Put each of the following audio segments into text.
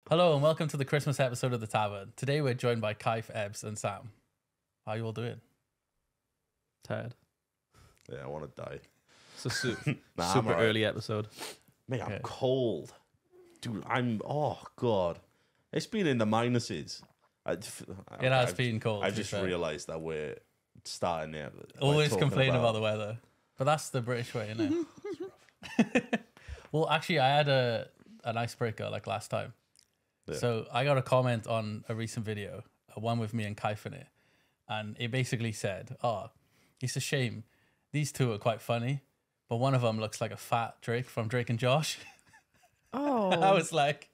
Hello and welcome to the Christmas episode of the Tavern. Today we're joined by Kaif, Ebbs, and Sam. How are you all doing? Tired. Yeah, I want to die. It's a super I'm alright. early episode. Mate, I'm Okay. cold. Dude, oh, God. It's been in the minuses. It has been cold. I to be just fair. realised that we're starting there. Always complain about the weather. But that's the British way, isn't it? Well, actually, I had an icebreaker like last time. Yeah. So I got a comment on a recent video, one with me and Kaif in it. And it basically said, oh, it's a shame. These two are quite funny, but one of them looks like a fat Drake from Drake and Josh. Oh. I was like,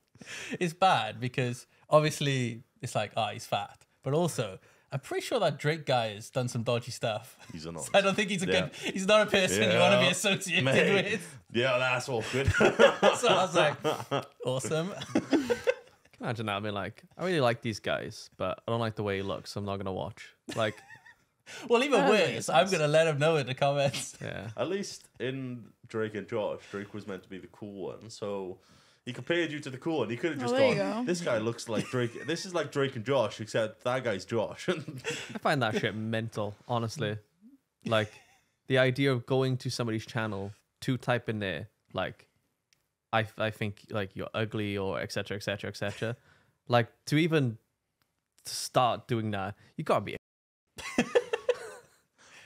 it's bad because obviously it's like, oh, he's fat. But also, I'm pretty sure that Drake guy has done some dodgy stuff. He's an So I don't think he's he's not a person you Yeah. want to be associated Mate. with. Yeah, that's awkward. So I was like, awesome. Imagine that. I mean, like, I really like these guys, but I don't like the way he looks. So I'm not gonna watch. Like, Well, even That worse, makes I'm sense. going to let him know in the comments. yeah, At least in Drake and Josh, Drake was meant to be the cool one. So he compared you to the cool one. He could have just there you gone, go. this guy looks like Drake. This is like Drake and Josh, except that guy's Josh. I find that shit mental. Honestly, like the idea of going to somebody's channel to type in there, like, I think like you're ugly or etc etc etc. Like to even start doing that, you gotta be.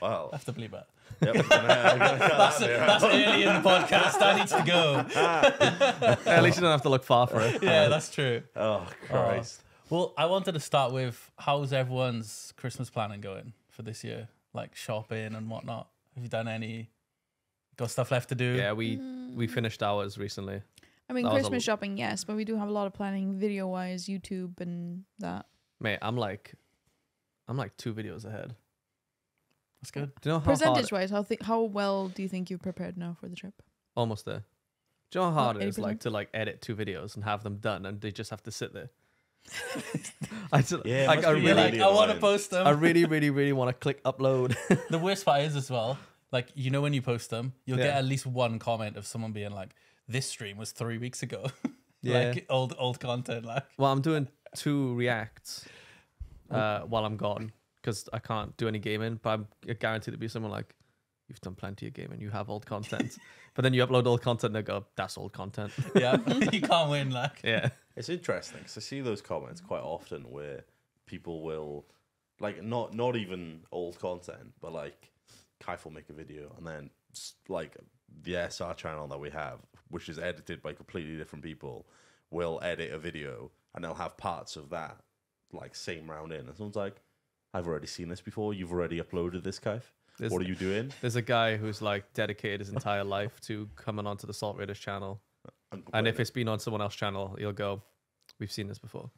Wow. I have to believe that. Yep, I'm gonna cut That's, that bit out. that's early in the podcast. I need to go. At least you don't have to look far for it. Yeah, that's true. Oh, Christ. Well, I wanted to start with how's everyone's Christmas planning going for this year? Like shopping and whatnot. Have you done any? Got stuff left to do? Yeah, we finished ours recently. I mean, That was a Christmas shopping, yes, but we do have a lot of planning video-wise, YouTube and that. Mate, I'm like 2 videos ahead. That's good. Do you know how hard? Percentage-wise, how well do you think you've prepared now for the trip? Almost there. Do you know how hard What, it is, like 80%? to like edit 2 videos and have them done, and they just have to sit there? I just, Yeah, it like, must I be You're really, like, I want to annoying. post them. I really, really, really want to click upload. The worst part is as well, like, you know, when you post them, you'll get Yeah. at least one comment of someone being like, this stream was 3 weeks ago. Yeah. Like old content. Like, Well, I'm doing 2 reacts while I'm gone because I can't do any gaming. But I'm guaranteed to be someone like, you've done plenty of gaming, you have old content. But then you upload old content and they go, that's old content. yeah, you can't win. Like, Yeah. It's interesting because I see those comments quite often where people will, like, not even old content, but like, Kaif will make a video and then like the SR channel that we have, which is edited by completely different people, will edit a video and they'll have parts of that like same round in. And someone's like, I've already seen this before. You've already uploaded this, Kaif. There's- What are you doing? There's a guy who's like dedicated his entire life to coming onto the Salt Raiders channel. And if it's been on someone else's channel, he'll go, we've seen this before.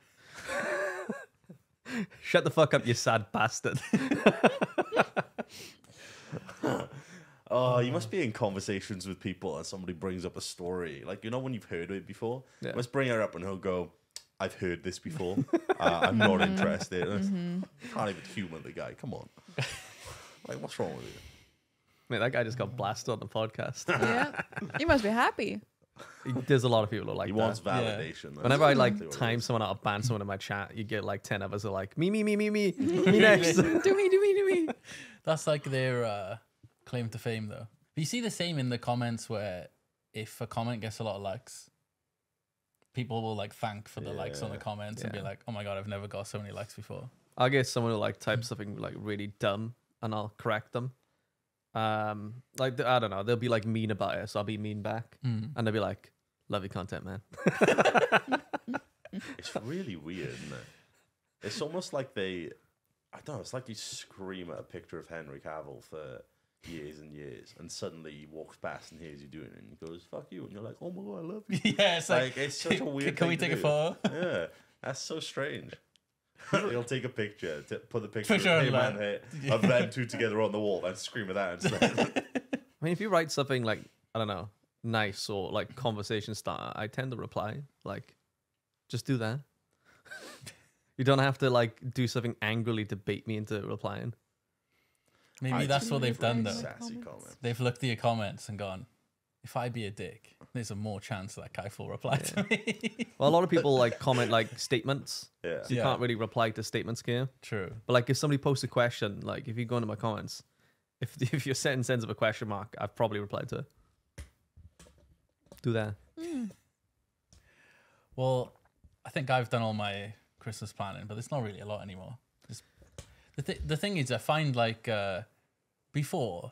Shut the fuck up, you sad bastard. Oh, you must be in conversations with people and somebody brings up a story. Like, you know, when you've heard it before, Yeah. you must bring it up and he'll go, I've heard this before. I'm not interested. And can't even humour the guy. Come on. Like, what's wrong with you? Mate, that guy just got blasted on the podcast. Yeah. You must be happy. There's a lot of people who are like He that. wants validation. That's Whenever I like exactly what it time is. someone out or ban someone in my chat, you get like 10 of us are like, me next. Do me. that's like their claim to fame, though. But you see the same in the comments where if a comment gets a lot of likes, people will like thank for the likes on the Yeah. comments and be Yeah. like, oh my God, I've never got so many likes before. I'll get someone who like type something like really dumb and I'll correct them. Like, I don't know, they'll be like mean about it, so I'll be mean back. And they'll be like, love your content, man. It's really weird, isn't it? It's almost like I don't know, it's like you scream at a picture of Henry Cavill for years and years, and suddenly he walks past and hears you doing it, and he goes, fuck you, and you're like, oh my God, I love you. Yeah, it's like, It's such a weird can we thing take to a do. photo? Yeah, that's so strange. He'll take a picture, put the picture Picture of him of and of them two together on the wall, and scream at that instead. I mean, if you write something like, I don't know, nice or like conversation starter, I tend to reply. Like, just do that. You don't have to like do something angrily to bait me into replying. Maybe I that's do what they've done, though. Sassy comment. They've looked at your comments and gone, if I be a dick, there's a more chance that Kaif will reply to me. Well, a lot of people like comment like statements. Yeah. So you Yeah. can't really reply to statements here. True. But like if somebody posts a question, like if you go into my comments, if your sentence ends with a question mark, I've probably replied to it. Do that. Well, I think I've done all my Christmas planning, but there's not really a lot anymore. Just, the thing is, I find like before,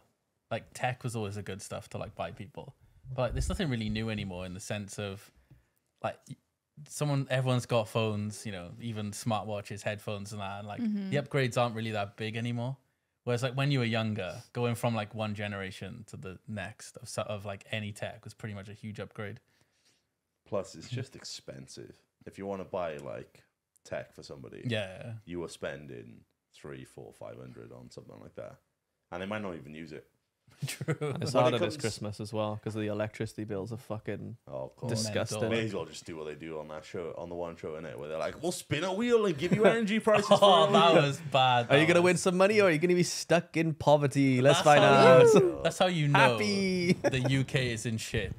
like tech was always a good stuff to like buy people, but like, there's nothing really new anymore in the sense of like everyone's got phones, you know, even smartwatches, headphones, and that, and like the upgrades aren't really that big anymore. Whereas like when you were younger, going from like one generation to the next of like any tech was pretty much a huge upgrade. Plus, it's just expensive. If you want to buy like tech for somebody, Yeah. you are spending 300, 400, 500 on something like that, and they might not even use it. True. It's When it harder this comes- Christmas as well because the electricity bills are fucking Oh, of course. disgusting. Mental. May as well just do what they do on that show, on the one show in it, where they're like, "We'll spin a wheel and give you energy prices." Oh, for that a was bad. Are you That gonna was- win some money or are you gonna be stuck in poverty? Let's That's find how out. you- That's how you know Happy. the UK is in shit.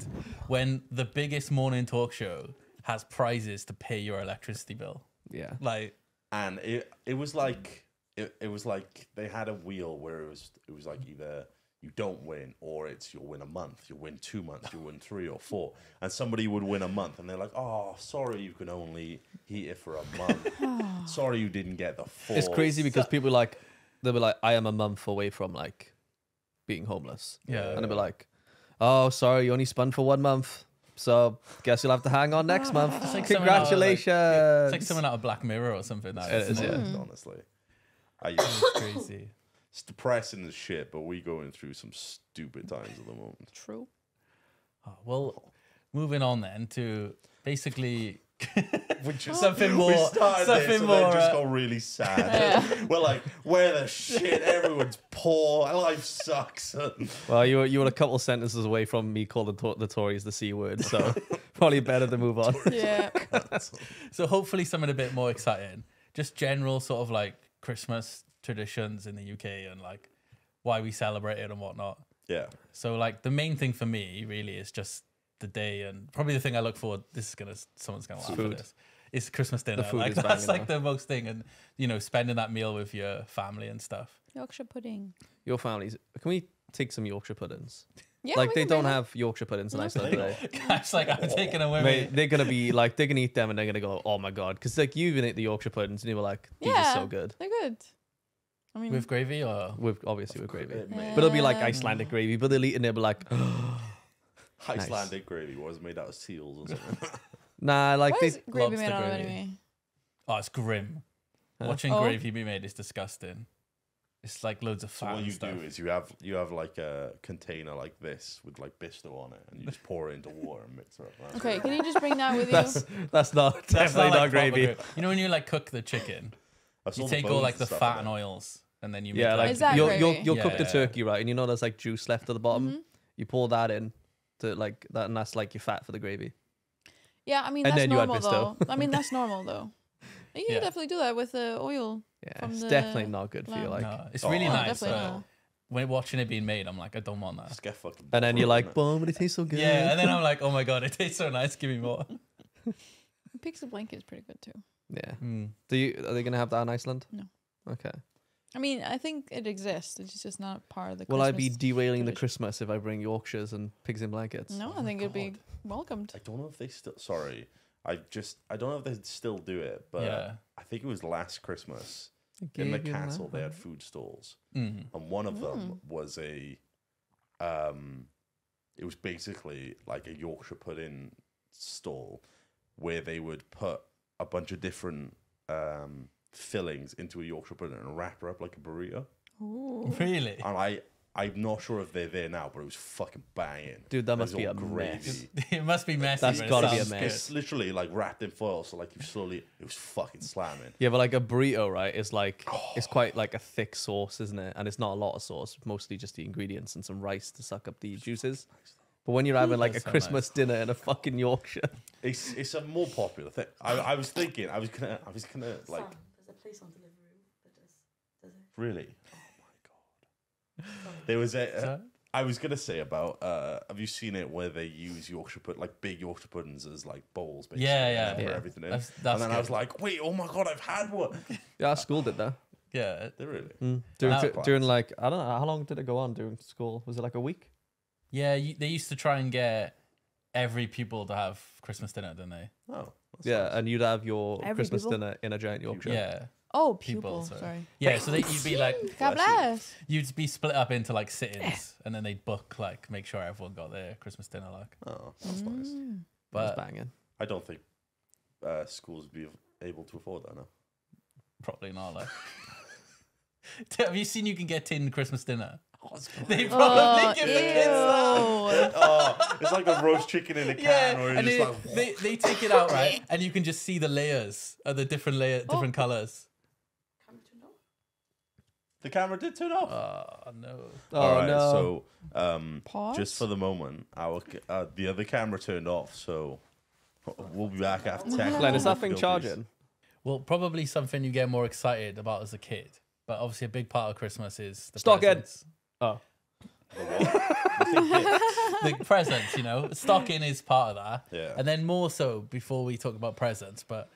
When the biggest morning talk show has prizes to pay your electricity bill. Yeah. Like, and it was like it was like they had a wheel where it was like either you don't win or it's you'll win a month, you'll win 2 months, you'll win 3 or 4, and somebody would win a month and they're like, "Oh, sorry, you can only heat it for a month. Sorry, you didn't get the 4." It's crazy because people like they'll be like, I am a month away from like being homeless. yeah. And they'll be like, oh, sorry, you only spun for 1 month. So guess you'll have to hang on next month. It's like something out of, like- Congratulations. It's like someone out of Black Mirror or something. That It is, yeah. Honestly, It's crazy. it's depressing as shit, but we going through some stupid times at the moment. True. Oh, well, moving on then to basically We just something we more. started this Something and more. then just got really sad. Yeah. We're like, where the shit? Everyone's poor. Life sucks. Well, you were a couple sentences away from me calling the Tories the C word, so probably better to move on. Yeah. So hopefully something a bit more exciting. Just general sort of like Christmas traditions in the UK and like why we celebrate it and whatnot. Yeah. So like the main thing for me really is just the day, and probably the thing I look forward. Someone's gonna laugh Food. at this. It's Christmas dinner. food Like is that's banging like now. the most thing, and you know, spending that meal with your family and stuff. Yorkshire pudding. Your families, can we take some Yorkshire puddings? Yeah. Like we they can don't bring have Yorkshire puddings in No. Iceland today. It's like I'm taking a women. Mate, they're gonna be like they're gonna eat them and they're gonna go, oh my god, because like you even ate the Yorkshire puddings and you were like, these Yeah. are so good. They're good. I mean, With gravy or With obviously with gravy, Mate, but it'll be like Yeah. Icelandic gravy. But they'll eat and they'll be like, Icelandic gravy was made out of seals or something. nah, like what they. is gravy lobster made out of gravy. anyway? oh, it's grim. Huh? Watching Oh. gravy be made is disgusting. It's like loads of So fat what and you stuff. do is you have like a container like this with like Bisto on it, and you just pour it into water and mix it up. That's Okay, what- can you just bring that with you? That's not That's definitely not like proper gravy. You know when you like cook the chicken, I saw you the take all bones like the stuff fat in and it. oils, and then you make Yeah, like Is that you'll gravy? you'll cook the Yeah. turkey right, and you know there's like juice left at the bottom. Mhm. You pour that in to like that, and that's like your fat for the gravy. Yeah, I mean And that's then you add normal though. Bisto. I mean that's normal though. You can Yeah. definitely do that with the oil. Yeah, From it's the definitely not good for you. lamb. Like, no, it's Oh, really no, nice. definitely But not. when watching it being made, I'm like, I don't want that. Just get fucking. and then you're butter, like, innit? boom, but it tastes so good. Yeah, and then I'm like, oh my god, it tastes so nice. Give me more. Pixel blanket is pretty good too. yeah. Mm. Are they gonna have that in Iceland? No. Okay. I mean, I think it exists. It's just not part of the. Will I be Christmas derailing the tradition. Christmas if I bring Yorkshires and pigs in blankets? No, Oh I think my it'd be God. welcomed. I don't know if they still. Sorry, I don't know if they still do it, but Yeah. I think it was last Christmas in the castle they had food stalls, Mm. and one of them was a, it was basically like a Yorkshire pudding stall, where they would put a bunch of different fillings into a Yorkshire pudding and wrap her up like a burrito. Ooh. Really? And I'm not sure if they're there now, but it was fucking banging. Dude, that It was must be all a mess. It must be messy. That's but it gotta be a sounds mess. good. It's literally like wrapped in foil, so like it was fucking slamming. Yeah, but like a burrito, right? Is like it's quite like a thick sauce, isn't it? And it's not a lot of sauce, mostly just the ingredients and some rice to suck up the juices. But when you're having like a That's so Christmas nice. dinner in a fucking Yorkshire, It's a more popular thing. I was thinking I was gonna like Sam, there's a place on Deliveroo that does it. really. Oh my god. There was a I was gonna say about have you seen it where they use big Yorkshire puddings as like bowls, basically, Yeah. and then put Yeah. everything in. That's And then I good. was like, wait, oh my god, I've had one. Yeah, our school did that. Yeah. They really. During, Now- during like, I don't know, how long did it go on during school? Was it like a week? Yeah, they used to try and get every pupil to have Christmas dinner, didn't they? Oh, that's Yeah, nice. and you'd have your Every Christmas people? dinner in a giant Yorkshire. Yeah. Oh, People, pupil. sorry. Sorry. Yeah, so you'd be like, God Bless you. bless. you'd be split up into like sit-ins, and then they'd book like make sure everyone got their Christmas dinner. Like, Oh, that's nice. Mm. That's but banging. I don't think schools would be able to afford that now. probably not. Like, have you seen you can get tin Christmas dinner? Oh, it's They great. probably give the kids that. Oh, it's like a roast chicken in a can, Yeah, where and you're just like, they take it out, right, and you can just see the layers of the different different colors. the camera did turn off. Oh no! Oh, All right, no. so Pause. just for the moment, the other camera turned off, so we'll be back after tech. Glenn, is that thing charging? Well, probably something you get more excited about as a kid, but obviously a big part of Christmas is the Stockhead. presents. Oh. The presents, you know, stocking is part of that. Yeah. And then more so before we talk about presents, but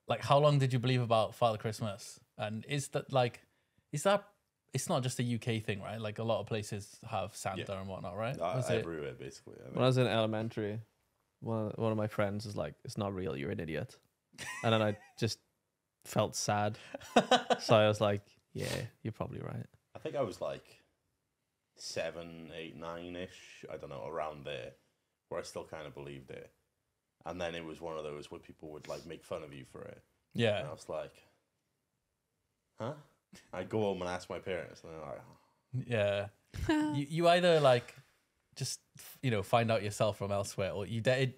like, how long did you believe about Father Christmas? And is that it's not just a UK thing, right? Like a lot of places have Santa Yeah. and whatnot, right? Was it- Everywhere, basically. I think. When I was in elementary, one of my friends was like, "It's not real. You're an idiot," and then I just felt sad. So I was like, "Yeah, you're probably right." I think I was like 7, 8, 9-ish. I don't know, around there, where I still kind of believed it. And then it was one of those where people would like make fun of you for it. Yeah. And I was like, huh? I'd go home and ask my parents, and they're like, Yeah. you either like just, you know, find out yourself from elsewhere, or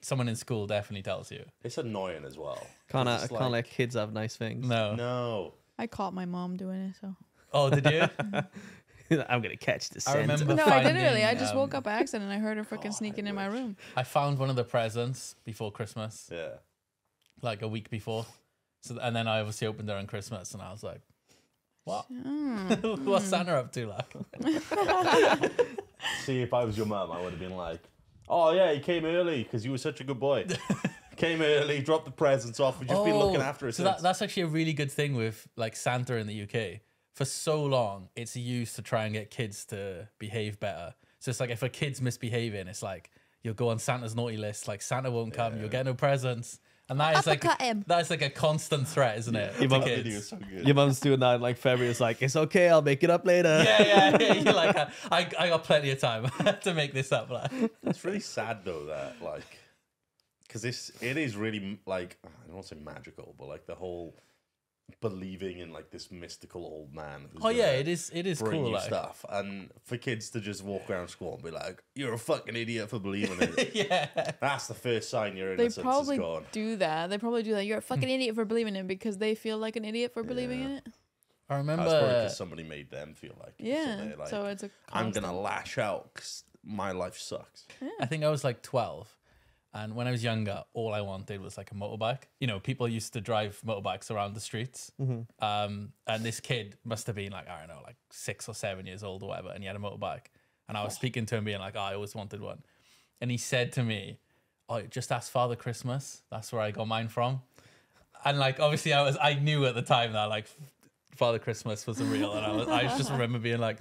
someone in school definitely tells you. it's annoying as well. Can't 'Cause it's let kids have nice things. No. No. I caught my mom doing it, so. Oh, did you? I'm gonna catch the I remember Santa. No, I didn't really. I finding, just woke up by accident and I heard her freaking God, sneaking I in my wish. room. I found one of the presents before Christmas, Yeah. like a week before. So, and then I obviously opened it on Christmas, and I was like, "What? What's Santa up to?" Like, See, if I was your mum, I would have been like, oh, yeah, he came early because you were such a good boy. Came early, dropped the presents off. We've just been looking after it So since. that's actually a really good thing with like Santa in the UK. For so long, it's used to try and get kids to behave better. So it's like if a kid's misbehaving, it's like you'll go on Santa's naughty list. Like Santa won't come, you'll get no presents, and that is like Uppercut him. that's like a constant threat, isn't it? to That kids? video is so good. Your mum's doing that in like February. It's like, it's okay, I'll make it up later. Yeah. You're like, I got plenty of time to make this up. Like, It's really sad though that like, because it is really like, I don't want to say magical, but like the whole believing in like this mystical old man. Who's oh yeah, gonna it is bring cool. you Like, stuff, and for kids to just walk around school and be like, "You're a fucking idiot for believing in it." yeah. That's the first sign your They innocence probably is gone. do that. They probably do that. You're a fucking idiot for believing in it because they feel like an idiot for believing Yeah. in it. I That's probably remember. because somebody made them feel like it. Yeah. So, they're like, So it's a. I'm gonna constant. lash out because my life sucks. I think I was like 12. And when I was younger, all I wanted was like a motorbike. You know, people used to drive motorbikes around the streets. And this kid must have been like, I don't know, like 6 or 7 years old or whatever. And he had a motorbike. And I was speaking to him being like, oh, I always wanted one. And he said to me, oh, just ask Father Christmas. That's where I got mine from. And like, obviously I knew at the time that like Father Christmas wasn't real. And I just remember being like,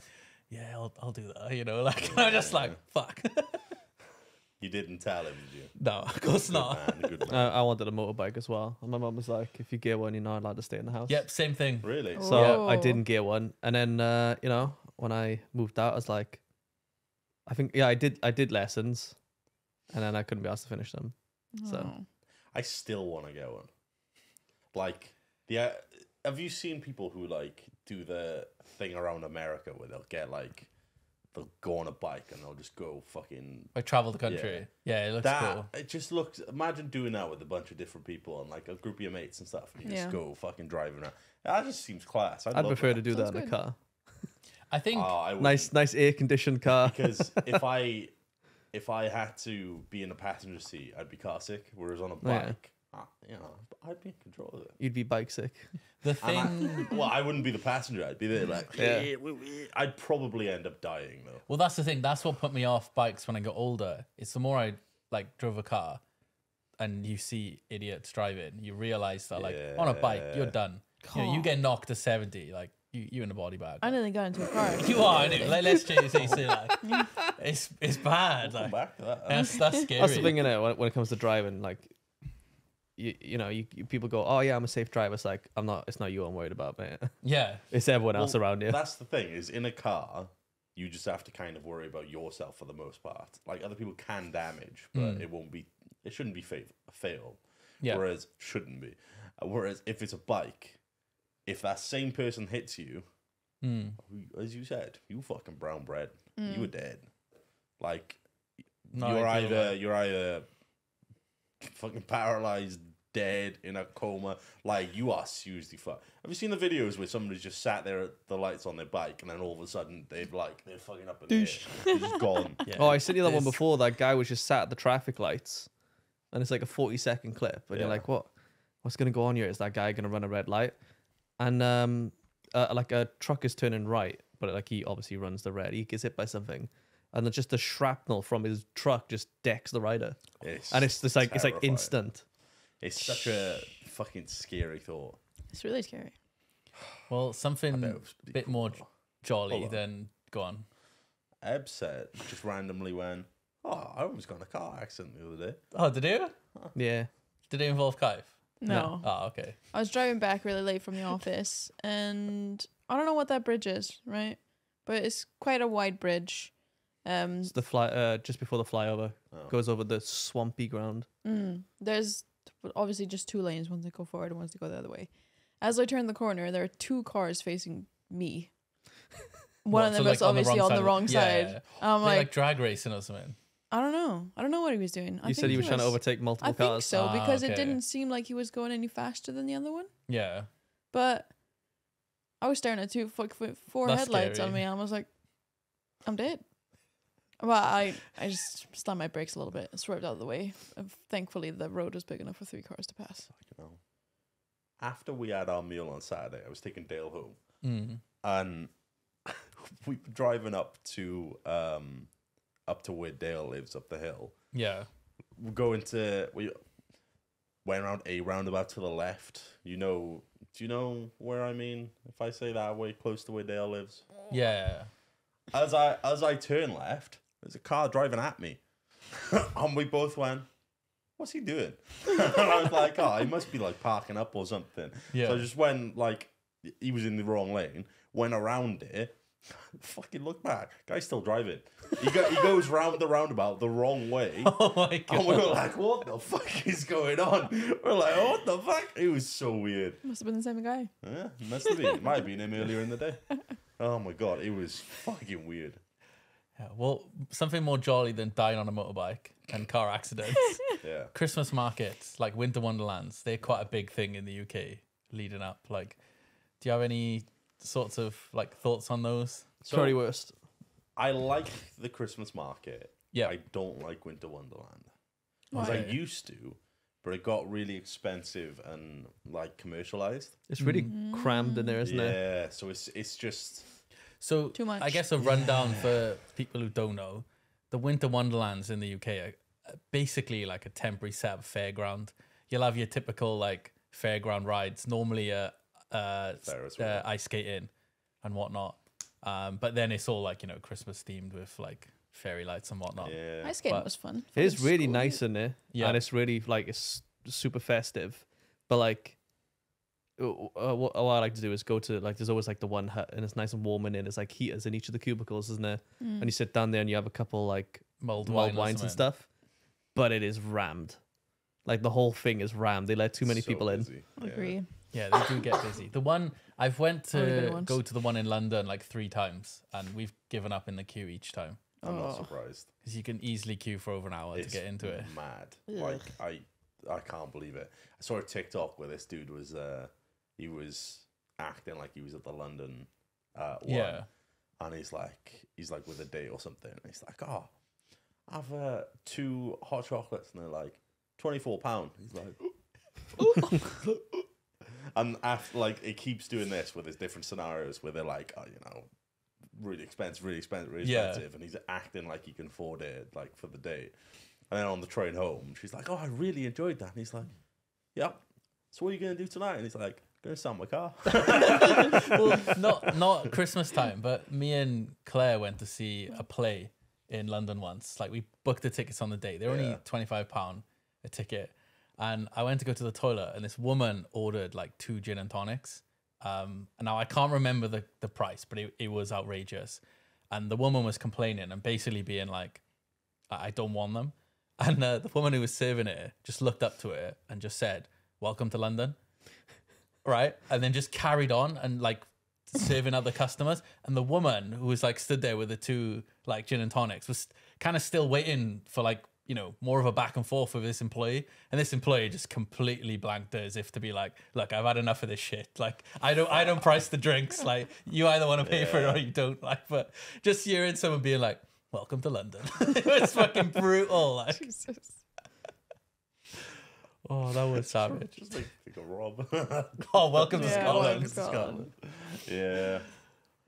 yeah, I'll do that. You know, like, I'm just like, fuck. You didn't tell him, did you? No, of course not. Man, good man. I wanted a motorbike as well. And my mum was like, if you get one, you're not allowed to stay in the house. Yep, same thing. Really? So I Oh. didn't get one. And then, you know, when I moved out, I was like, I think, yeah, I did lessons. And then I couldn't be asked to finish them. So Oh. I still want to get one. Like have you seen people who like do the thing around America where they'll get like they'll go on a bike and they'll just go fucking I travel the country. Yeah, it looks that. cool. It just looks. Imagine doing that with a bunch of different people and like a group of your mates and stuff, and you just Yeah. go fucking driving around. That just seems class. I'd love prefer that. to do that Sounds in a good. car. I think Oh, I wouldn't. Nice air conditioned car. Because if I had to be in a passenger seat, I'd be car sick. Whereas on a yeah. bike, You know, I'd be in control of it. You'd be bike sick. The thing. Well, I wouldn't be the passenger. I'd be there like, Yeah. I'd probably end up dying though. Well, that's the thing. That's what put me off bikes when I got older. It's the more I like drove a car, and you see idiots driving, you realize that like on a bike, you're done. You know, you get knocked to 70, like you in a body bag. I nearly got into a car. You are, innit? Like, let's just say like it's bad. Come Like, back to that. that's scary. That's the thing, innit? When it comes to driving, like, you know, people go, oh yeah, I'm a safe driver. It's like, I'm not. It's not you I'm worried about, mate. Yeah. It's everyone else Well, around you. That's the thing, is in a car, you just have to kind of worry about yourself for the most part. Like other people can damage, but it shouldn't be fatal. Yeah. Whereas shouldn't be. Whereas if it's a bike, if that same person hits you, as you said, you fucking brown bread. You were dead. Like No, you're either fucking paralyzed, dead, in a coma. Like you are seriously fucked. Have you seen the videos where somebody's just sat there at the lights on their bike and then all of a sudden they're fucking up in the air. They're just gone. Yeah. Oh, I seen the other one There's- before. That guy was just sat at the traffic lights, and it's like a 40-second clip, and you're Yeah. like, what's gonna go on here? Is that guy gonna run a red light? And like a truck is turning right, but like he obviously runs the red. He gets hit by something, and then just the shrapnel from his truck just decks the rider, and it's just like terrifying. instant. It's such a fucking scary thought. It's really scary. Well, something bet a it was pretty bit cool. more jolly Hold on. than go on. Eb said, just randomly went, oh, I almost got in a car accident the other day. Oh, did you? Yeah, Did it involve Kaif? No. Oh, okay. I was driving back really late from the office, and I don't know what that bridge is, right? But it's quite a wide bridge. it's the just before the flyover goes over the swampy ground. There's obviously just two lanes, ones that go forward and ones that go the other way. As I turn the corner, there are two cars facing me. One of them is obviously on the wrong side. Yeah. I'm They're like, drag racing or something. I don't know what he was doing. You said he was trying to overtake multiple I think cars. so, Ah, because okay. it didn't seem like he was going any faster than the other one. Yeah. But I was staring at four That's headlights on scary. me. And I was like, I'm dead. Well, I just slammed my brakes a little bit, swerved out of the way. Thankfully, the road was big enough for 3 cars to pass. You know. After we had our meal on Saturday, I was taking Dale home, Mm. and we were driving up to where Dale lives, up the hill. Yeah. We went around a roundabout to the left. Do you know where I mean? If I say that way, close to where Dale lives. Yeah. As I turn left, there's a car driving at me, and we both went, "What's he doing?" And I was like, "Oh, he must be like parking up or something." Yeah. So I just went like he was in the wrong lane, went around it, fucking looked back. Guy's still driving. He goes round the roundabout the wrong way. Oh my god. And we were like, what the fuck is going on? We're like, what the fuck? It was so weird. Must have been the same guy. Yeah, must have been. It might have been him earlier in the day. Oh my god, it was fucking weird. Yeah, well, something more jolly than dying on a motorbike and car accidents. Yeah. Christmas markets, like winter wonderlands, they're quite a big thing in the UK leading up. Like, do you have any sorts of like thoughts on those? So Currywurst. I like the Christmas market. Yeah. I don't like Winter Wonderland. Why? Because I used to, but it got really expensive and like commercialized. It's really crammed in there, isn't it? Yeah, so it's just So Too much. I guess a rundown for people who don't know, the winter wonderlands in the UK are basically like a temporary set of fairground. You'll have your typical like fairground rides, normally Ferris wheel. ice skating and whatnot. But then it's all like, Christmas themed with like fairy lights and whatnot. yeah. Ice skating But was fun. It is Fucking really school. nice in there, Yeah. and it's really like it's super festive. But like, what I like to do is go to like there's always like the one hut, and it's nice and warm in it. There's like heaters in each of the cubicles, isn't there? And you sit down there and you have a couple like Mulled mulled wine or wines and something. stuff. But it is rammed. Like the whole thing is rammed. They let too many So people in. busy. Yeah. Agree. Yeah, they do get busy. The one I've went Only good to ones. go to the one in London like 3 times, and we've given up in the queue each time I'm not Oh. surprised. because you can easily queue for over an hour It's to get into it. mad. Ugh. Like I can't believe it. I saw a TikTok where this dude was he was acting like he was at the London one. Yeah. And he's like with a date or something. And he's like, oh, have 2 hot chocolates, and they're like £24. He's like, And after, like, it keeps doing this with his different scenarios where they're like, oh, you know, really expensive, really expensive, really Yeah. expensive, and he's acting like he can afford it, like, for the day. And then on the train home, she's like, oh, I really enjoyed that. And he's like, yep. So what are you gonna do tonight? And he's like, gonna sell my car. Well, not Christmas time, but me and Claire went to see a play in London once. Like, we booked the tickets on the day. They're only Yeah. £25 a ticket. And I went to go to the toilet, and this woman ordered like 2 gin and tonics. And now I can't remember the price, but it was outrageous. And the woman was complaining and basically being like, I don't want them. And the woman who was serving it just looked up to it and just said, "Welcome to London." Right? And then just carried on and like serving other customers. And the woman who was like stood there with the 2 like gin and tonics was kind of still waiting for like, you know, more of a back and forth with this employee. And this employee just completely blanked her as if to be like, look, I've had enough of this shit. Like, I don't price the drinks. Like, you either want to pay for it or you don't. Like, but just hearing someone being like, "Welcome to London." It was fucking brutal. Like, Jesus. oh, that was savage. Just like a Rob. Oh, welcome to Yeah, Scotland. welcome to Scotland. Yeah.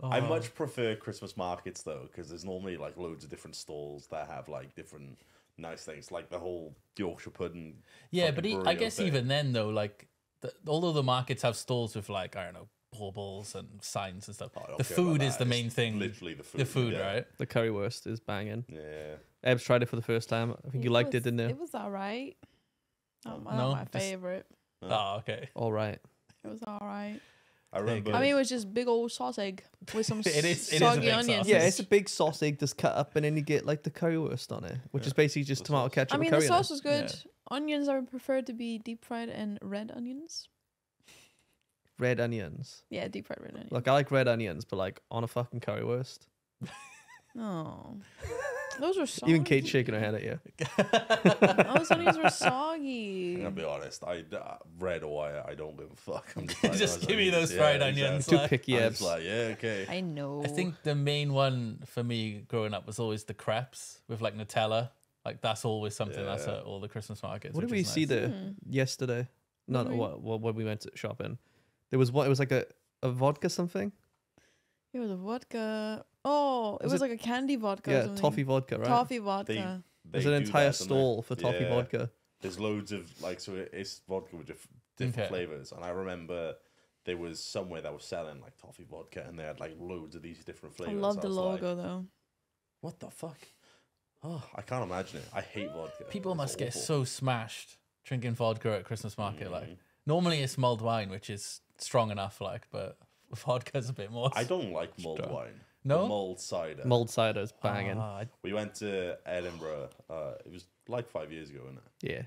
I Oh. much prefer Christmas markets though, because there's normally like loads of different stalls that have like different nice things, like the whole Yorkshire pudding. Yeah, fucking but I burrito guess thing. even then though, like, although the markets have stalls with like, I don't know, baubles and signs and stuff, I don't the care about food is that. the It's main thing. Literally the food. The food, yeah. right? The currywurst is banging. Yeah. Eb's tried it for the first time. I think you liked it, didn't you? It was alright. Not No, my just- favorite. Oh, okay. All right. It was alright. I remember. I mean, it was just big old sauce egg with some It is a soggy big onions. sausage. Yeah, it's a big sauce egg that's cut up, and then you get like the currywurst on it, which is basically just The tomato sauce. ketchup. I mean, and the curry in it. sauce was good. Yeah. Onions I would prefer to be deep fried and red onions. Red onions. Yeah, deep fried red onions. Like I like red onions, but like on a fucking currywurst. No. Those were soggy. Even Kate's shaking her head at you. Those onions were soggy. I'm gonna be honest. Red or white, I don't give a fuck. I'm just, like, Just those give me onions. those fried onions. exactly. Too Like, picky, I'm Ebs. just like, yeah, okay. I know. I think the main one for me growing up was always the crepes with like Nutella. Like, that's always something that's Yeah. at all the Christmas markets. What did which we is see nice. there yesterday? No, no, what when we went to shopping. There was what? It was like a vodka something. It was a vodka. Oh, it Was was it- like a candy vodka. or Yeah, something. toffee vodka, right? Toffee vodka. There's They an do entire that, don't they? stall for toffee Yeah. vodka. There's loads of like, so it's vodka with different Okay. flavors, and I remember there was somewhere that was selling like toffee vodka, and they had like loads of these different I flavors. love the was like, logo though. what the fuck? Oh, I can't imagine it. I hate vodka. People It's must get awful. so smashed drinking vodka at Christmas market. Like, Mhm. normally it's mulled wine, which is strong enough, like, but vodka's a bit more. I don't like mulled Strong. wine. No? The mulled cider. Mulled cider's banging. Ah, We went to Edinburgh. It was like 5 years ago, wasn't it? Yeah.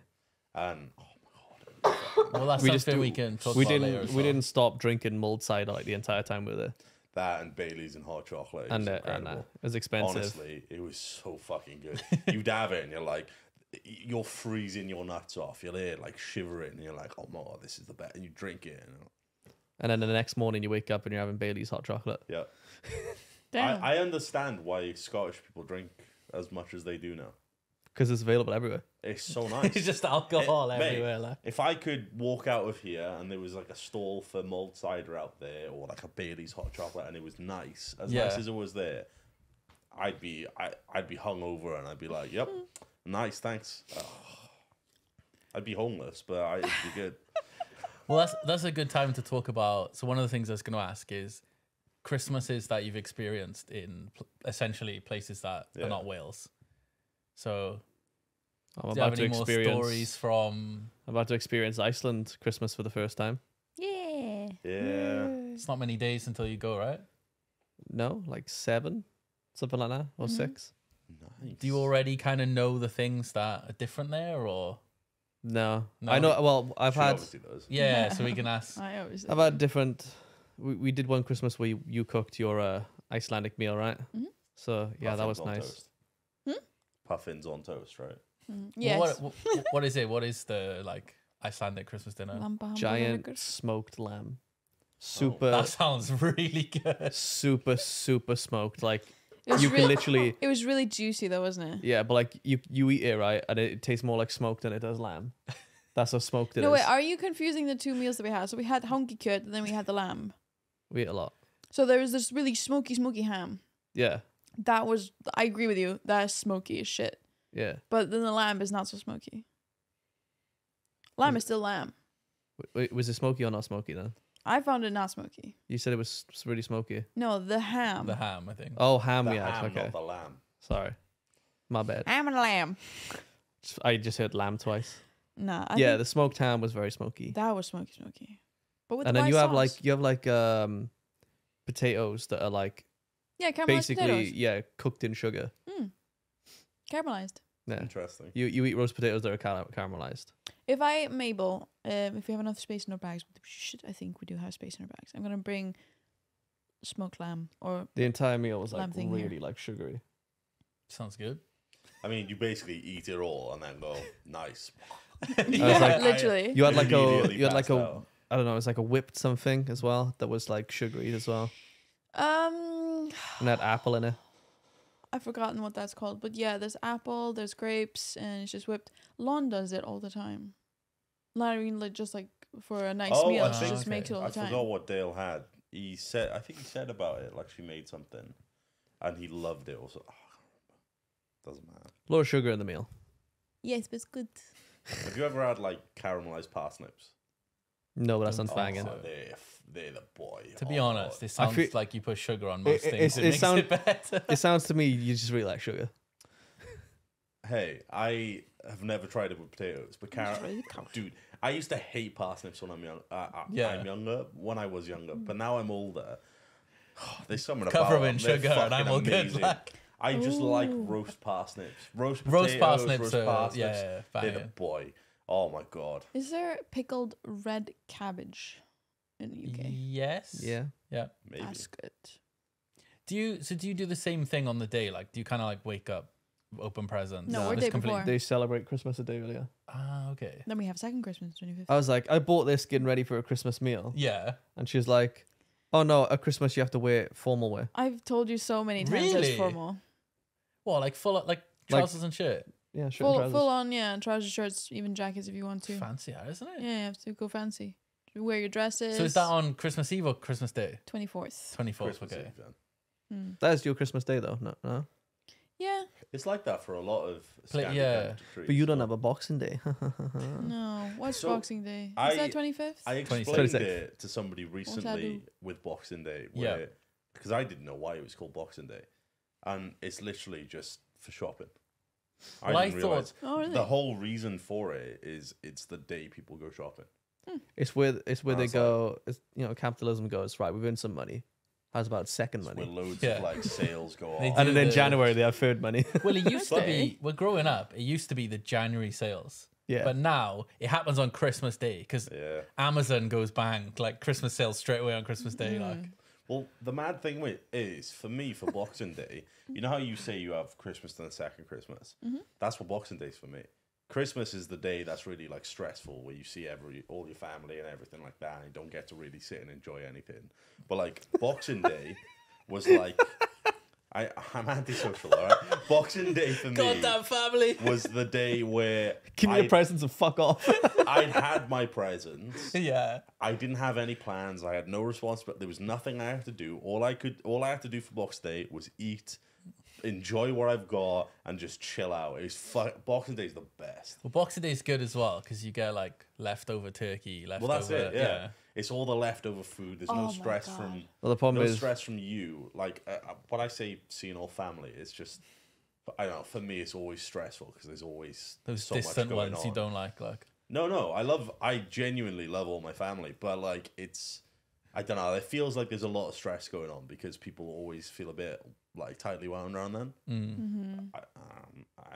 And oh my god, well, that's We just something do- we can talk We about later. didn't as we well. didn't stop drinking mulled cider like the entire time we were there. that and Bailey's and hot chocolate. And It was it incredible. was expensive. Honestly, it was so fucking good. You'd have it and you're like, you're freezing your nuts off. You're there like shivering and you're like, oh my god, this is the best. And you drink it. And then the next morning you wake up and you're having Bailey's hot chocolate. Yeah. Damn. I understand why Scottish people drink as much as they do now. Because it's available everywhere. It's so nice. It's just alcohol Mate, everywhere. Like. If I could walk out of here and there was like a stall for mulled cider out there or like a Bailey's hot chocolate and it was nice, as Yeah. nice as it was there, I'd be hungover and I'd be like, yep, nice, thanks. I'd be homeless, but it'd be good. Well, that's a good time to talk about. So one of the things I was going to ask is Christmases that you've experienced in essentially places that Yeah. are not Wales. So I'm do you have about to any more stories experience. from? I'm about to experience Iceland Christmas for the first time. Yeah. Yeah. It's not many days until you go, right? No, like 7, something like that, or 6. Nice. Do you already kind of know the things that are different there, or No. No. I know. Well, I've She had obviously does. yeah? So we can ask. I always. I've had different. We did one Christmas where you cooked your Icelandic meal, right? Mhm. So yeah, that was Puffins on nice. toast. Hmm? Puffins on toast, right? Yes. What is it? What is the like Icelandic Christmas dinner? Lampa Giant hamburger. smoked lamb, super, That sounds really good. super smoked. Like It was you can really- literally, It was really juicy though, wasn't it? yeah, but like you eat it right, and it tastes more like smoked than it does lamb. That's how smoked it No, is. wait, are you confusing the two meals that we had? So we had honky kut and then we had the lamb. We eat a lot. So there was this really smoky ham. Yeah. That was, I agree with you, that's smoky as shit. Yeah. But then the lamb is not so smoky. Lamb is still lamb. Wait, was it smoky or not smoky then? I found it not smoky. You said it was really smoky. No, the ham. The ham, I think. Oh, ham The we had. ham, Okay. not the lamb. Sorry. My bad. Ham and lamb. I just heard lamb twice. Nah. I Yeah, think the smoked ham was very smoky. that was smoky. But with And the then white you have sauce. like potatoes that are like Yeah, caramelized basically potatoes. cooked in sugar. Caramelized. Yeah. Interesting. You eat roast potatoes that are caramelized. If I, Mabel, if we have enough space in our bags, I think we do have space in our bags. I'm gonna bring smoked lamb or The entire meal was like Lamb thing here. really like sugary. Sounds good. I mean, you basically eat it all and then go, nice. was like- literally. You had like Immediately a passed out. I don't know, it was like a whipped something as well that was like sugary as well. Um, And had apple in it. I've forgotten what that's called, but yeah, there's apple, there's grapes, and it's just whipped. Lon does it all the time. Not even like just like for a nice Oh, meal, I she think- just makes it all I the time. forgot what Dale had. He said, I think he said about it, like she made something, and he loved it. Also, doesn't matter. A lot of sugar in the meal. Yes, but it's good. Have you ever had like caramelized parsnips? No, but that sounds Oh, banging. so- They're the boy. To be Oh, honest, it sounds feel- like you put sugar on most It- things. it It makes sound- it better. It sounds to me you just really like sugar. Hey, I have never tried it with potatoes, but dude, I used to hate parsnips when I'm young. Yeah. I'm younger. When I was younger, but now I'm older. There's something Cover about them in them. They're sugar and I'm fucking all good. amazing. Like, I just like Ooh. roast parsnips, roast roast potatoes, parsnips. Yeah, They're the banging. boy. Oh my god. Is there pickled red cabbage in the UK? Yes. Yeah. Yeah. Maybe. That's good. Do you do the same thing on the day? Like, do you kind of like wake up, open presents? No, we're Just day before. They celebrate Christmas a day earlier. Ah, okay. Then we have second Christmas, 25th. I was like, I bought this getting ready for a Christmas meal. Yeah. And she's like, oh no, at Christmas you have to wear formal wear. I've told you so many times Really? it's formal. Well, like full like trousers and shirt. Yeah, shirt and trousers. Full on, yeah, trousers, shirts, even jackets if you want to. Fancy, isn't it? Yeah, you have to go fancy. You wear your dresses. So is that on Christmas Eve or Christmas Day? 24th? 24th. Christmas Okay. Eve, then. That is your Christmas day though, no? Yeah. It's like that for a lot of Yeah. Scandinavian But you don't trees. have a Boxing Day. No. What's So, Boxing Day? Is I- that 25th? I explained 26th. it to somebody recently with Boxing Day, Yeah. where because I didn't know why it was called Boxing Day, and it's literally just for shopping. Well, I I didn't thought- realize Oh, really? the whole reason for it is it's the day people go shopping. It's where they it's go. It's, capitalism goes right. We've earned some money. How's about second Where money? loads Yeah. of like sales go They on. And then in the- January they have third money. Well, it used to Okay. be. Well, growing up, it used to be the January sales. Yeah. But now it happens on Christmas Day because Yeah. Amazon goes bang, like Christmas sales straight away on Christmas Day. Like, Well, the mad thing with is for me for Boxing Day, you know how you say you have Christmas and the second Christmas. That's what Boxing Day is for me. Christmas is the day that's really like stressful, where you see all your family and everything like that, and you don't get to really sit and enjoy anything. But like Boxing Day was like, I'm antisocial. All right, Boxing Day for me goddamn family. was the day where Give me the presents and fuck off. I'd had my presents. Yeah. I didn't have any plans. I had no responsibility. There was nothing I had to do. All I had to do for Boxing Day was eat, enjoy what I've got, and just chill out. It was Boxing Day is the best. Well, Boxing Day is good as well because you get like leftover turkey, leftover. Well, that's it. Yeah. It's all the leftover food. There's Oh no my stress God. from Well, the problem no is stress from you. Like when I say seeing all family, it's just I don't know. For me, it's always stressful because there's always Those so much distant going ones on. you don't like. No. I genuinely love all my family, but like I don't know. It feels like there's a lot of stress going on because people always feel a bit like tightly wound around then.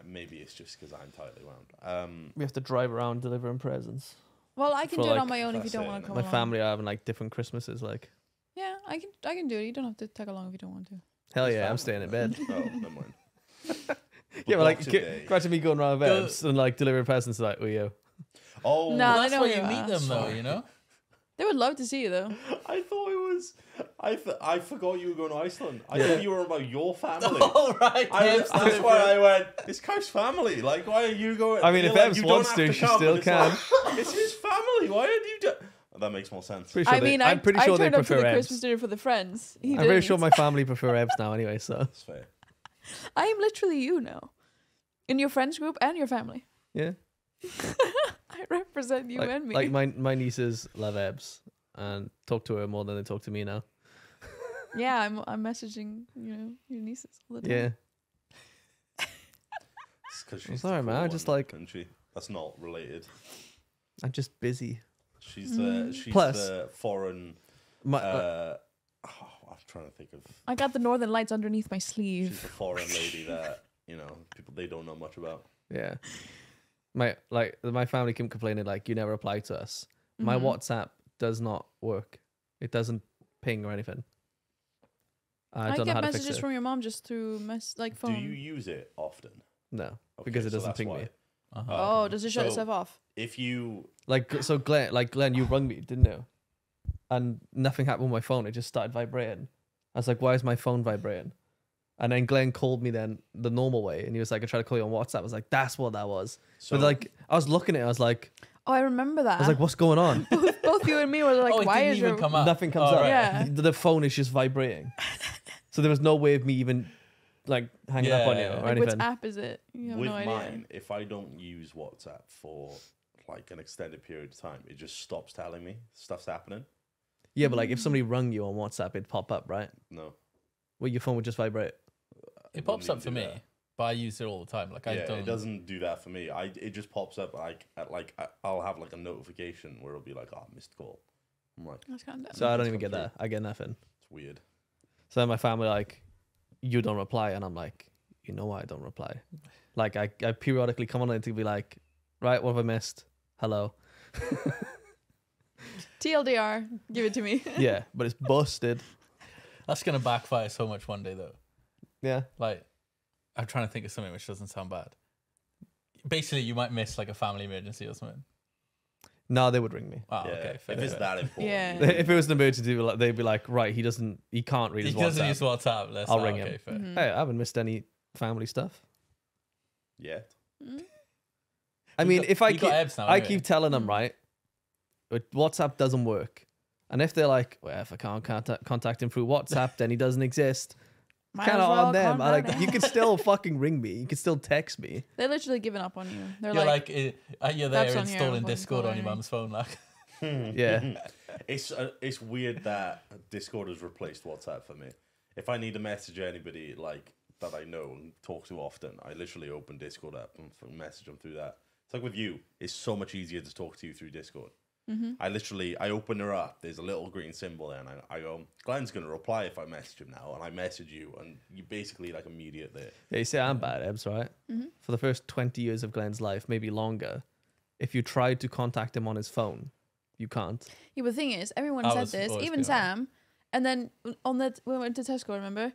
Maybe it's just because I'm tightly wound. we have to drive around delivering presents. Well, I can For, do it like, on my own if you that's don't it. want to come My along. family are having like different Christmases. Like, Yeah, I can do it. You don't have to tag along if you don't want to. hell It's yeah, I'm family, staying in man. bed. Oh, never mind. Yeah, but like, Boxing Day. imagine me going around events and like delivering presents like, oh yo. Oh, No, Well, they that's know where who you you meet are. them, though. Sorry. You know. They would love to see you though. I thought it was. I forgot you were going to Iceland. I thought you were about your family. Oh, right. That's why I went. It's Kai's family. Like, why are you going? I mean, if like, Evs you wants don't to, have she come, still and can. It's his family. Why did you do? That makes more sense. Pretty sure I'm pretty sure I they turned up to prefer the Evs. Christmas dinner for the friends. I'm very sure my family prefer Evs now anyway, so. That's fair. I am literally you now. In your friends group and your family. Yeah. I represent you and me. Like my nieces love Ebs and talk to her more than they talk to me now. Yeah, I'm messaging, your nieces all the time. Yeah. It's because she's Sorry, the man. cool I just one, like. isn't she? That's not related. I'm just busy. She's the Plus, the foreign. My, I'm trying to think of. I got the northern lights underneath my She's sleeve. the foreign lady that people they don't know much about. yeah. My family keep complaining like you never reply to us. My WhatsApp does not work. It doesn't ping or anything. I don't know get how to fix messages it. from your mom just through phone. Do you use it often? No, Okay, because it so doesn't that's ping why. me. Oh, does it shut So- itself off? If you Glenn, you rung me, didn't you? And nothing happened with my phone. It just started vibrating. I was like, why is my phone vibrating? And then Glenn called me then the normal way, and he was like, I tried to call you on WhatsApp. I was like, that's what that was. so But like, I was looking at it, I was like, Oh, I remember that. what's going on? both you and me were like, Oh, it why didn't is even your come up. Nothing comes Oh, up. right. Yeah. The phone is just vibrating. So there was no way of me even like hanging up on you Yeah. or like, anything. which app is it? You have with no idea. mine, if I don't use WhatsApp for like an extended period of time, it just stops telling me stuff's happening. Yeah, but like if somebody rung you on WhatsApp, it'd pop up, right? No, Well, your phone would just vibrate. It pops wouldn't up for even do me, that. but I use it all the time. Like I Yeah, don't. it doesn't do that for me. It just pops up I'll have like a notification where it'll be like, oh, missed call. I'm like, That's kind of So I don't It's even come get that. I get nothing. it's weird. So then my family like, you don't reply, and I'm like, you know why I don't reply? Like I periodically come on it to be like, right, what have I missed? Hello. TLDR, give it to me. Yeah, but it's busted. That's gonna backfire so much one day though. Yeah. Like, I'm trying to think of something which doesn't sound bad. Basically, you might miss like a family emergency or something. No, they would ring me. Oh, Yeah, okay. if Fair, it's fair. that important. Yeah. If it was an emergency, they'd be like, right, he can't read He his doesn't WhatsApp. use WhatsApp. Let's I'll ring okay, him. fair. Mhm. Hey, I haven't missed any family stuff. Yeah. Mm. I mean, if I keep, Ebs now, I anyway. keep telling them, Mm. right, but WhatsApp doesn't work. And if they're like, well, if I can't contact him through WhatsApp, then he doesn't exist. Might Kind as of well on them. I contact you him. can still fucking ring me. You can still text me. They're literally giving up on you. They're You're like, you're That's there on your installing fucking Discord call on your anyway. mum's phone. Like, Yeah. It's weird that Discord has replaced WhatsApp for me. If I need to message anybody like that I know and talk to often, I literally open Discord up and message them through that. It's like with you, it's so much easier to talk to you through Discord. I open her up. There's a little green symbol there, and I go, Glenn's gonna reply if I message him now, and I message you, and you basically like immediate there. Yeah, you say I'm bad, Ebs, right? For the first 20 years of Glenn's life, maybe longer, if you tried to contact him on his phone, you can't. yeah, but the thing is, everyone I said was this, always even been Sam. And then on that, we went to Tesco, remember?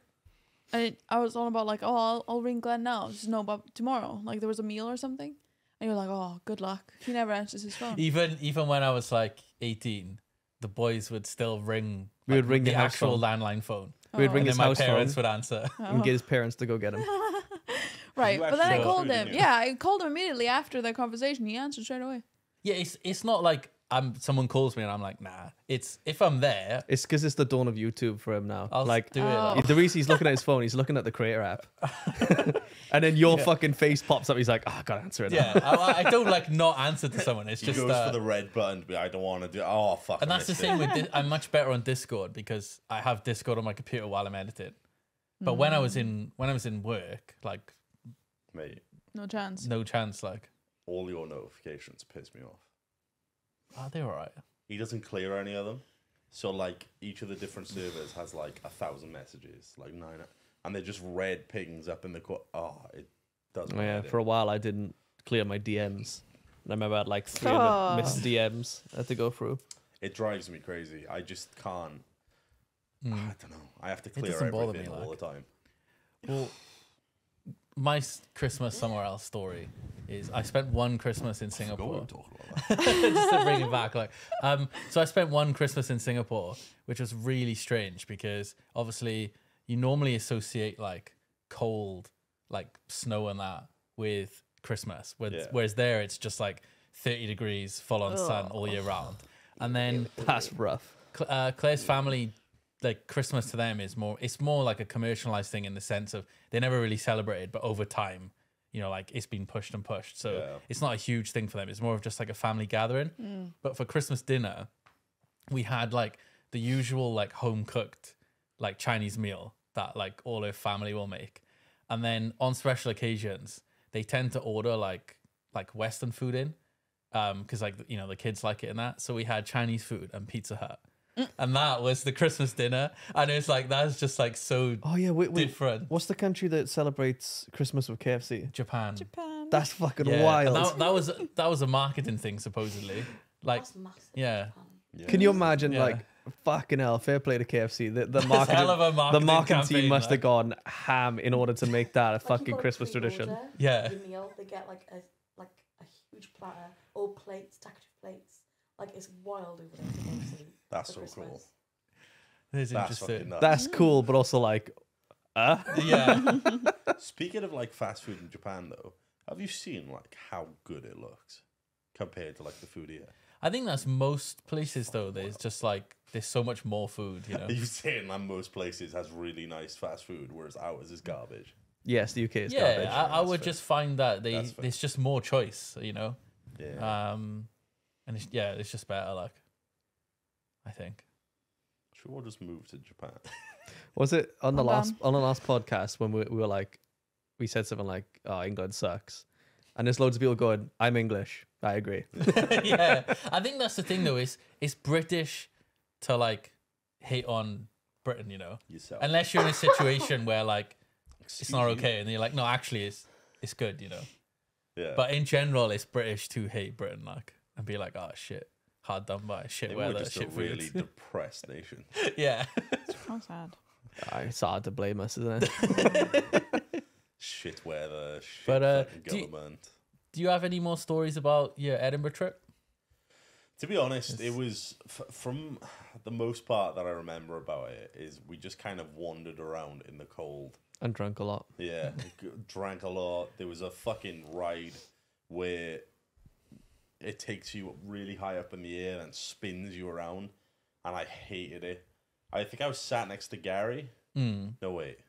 And I was on about like, oh, I'll ring Glenn now. Just know about tomorrow. Like there was a meal or something. And you're like, oh, good luck. He never answers his phone. even when I was like 18, the boys would still ring. We would like, ring the your house actual phone. landline phone. We'd ring And his then my house phone parents would answer. and get his parents to go get him. Right, You but then I actually called went through, him. didn't you? Yeah, I called him immediately after the conversation. He answered straight away. Yeah, it's not like someone calls me and I'm like, nah. It's if I'm there, It's because it's the dawn of YouTube for him now. I'll like, do it. Oh. Like, the reason he's looking at his phone, he's looking at the creator app. And then your fucking face pops up. He's like, I gotta answer it now. yeah, I don't like not answer to someone. It's He just goes for the red button to be, I don't want to do. Oh fuck! and I that's the missed same it. with I'm much better on Discord because I have Discord on my computer while I'm editing. But when I was in work, like Mate, No chance. no chance. Like, all your notifications piss me off. oh, they're alright. He doesn't clear any of them. So like each of the different servers has like 1,000 messages, like 9, and they're just red pings up in the it does. Oh, my yeah, head in. for a while I didn't clear my DMs. And I remember I had like 300 Oh. missed DMs I had to go through. It drives me crazy. I just can't. I don't know. I have to clear doesn't bother everything me, all like. the time. Well, my Christmas somewhere else story is I spent one Christmas in Go Singapore. and talk about that. Just to bring it back, like, so I spent one Christmas in Singapore, which was really strange because obviously you normally associate like cold, like snow and that with Christmas, whereas there it's just like 30 degrees, full on sun all year round. And then That's rough. Claire's family, like Christmas to them is more like a commercialized thing in the sense of they never really celebrated, but over time, you know, like it's been pushed and pushed. So it's not a huge thing for them. It's more of just like a family gathering. But for Christmas dinner, we had like the usual like home cooked like Chinese meal that like all her family will make. And then on special occasions, they tend to order like Western food in. Because like, you know, the kids like it and that. So we had Chinese food and Pizza Hut. And that was the Christmas dinner. And it's like, that's just like so Wait. different. What's the country that celebrates Christmas with KFC? Japan. That's fucking Yeah. wild. And that was a marketing thing, supposedly. Like, That's massive. yeah. Can you imagine, Yeah. like, fucking hell, fair play to KFC. The It's hell of a marketing marketing team campaign, must man. have gone ham in order to make that a Like, you've fucking got to Christmas tradition. pre-order Yeah. Your meal, they get like a huge platter, all plates, stacked with plates. Like it's wild over there. For KFC That's for so cool. Christmas. It's That's fucking interesting. nuts. That's cool, but also like, Yeah. Speaking of like fast food in Japan, though, have you seen like how good it looks compared to like the food here? I think that's most places, though. There's just like, there's so much more food, you know? Are you saying that most places has really nice fast food, whereas ours is garbage? yes, the UK is Yeah, garbage. I That's would fair. just find that That's fair. there's just more choice, you know? Yeah. And it's just better, like, I think. Should we all just move to Japan? Was it on the I'm last down. on the last podcast when we were like, we said something like, "Oh, England sucks," and there's loads of people going, "I'm English." I agree. Yeah, I think that's the thing, though, is it's British to, like, hate on Britain, you know? Yourself. Unless you're in a situation where, like, it's Excuse not you? okay, and you're like, no, actually, it's good, you know? Yeah. But in general, it's British to hate Britain, like, and be like, oh, shit, hard done by, shit they were weather, just a shit really food. depressed nation. Yeah. How sad. It's hard to blame us, isn't it? Shit weather, shit But, fucking do you- government. Do you have any more stories about your Edinburgh trip? To be honest, it was from the most part that I remember about it is we just kind of wandered around in the cold. And drunk a lot. Yeah, drank a lot. There was a fucking ride where it takes you really high up in the air and spins you around, and I hated it. I think I was sat next to Gary. No, wait.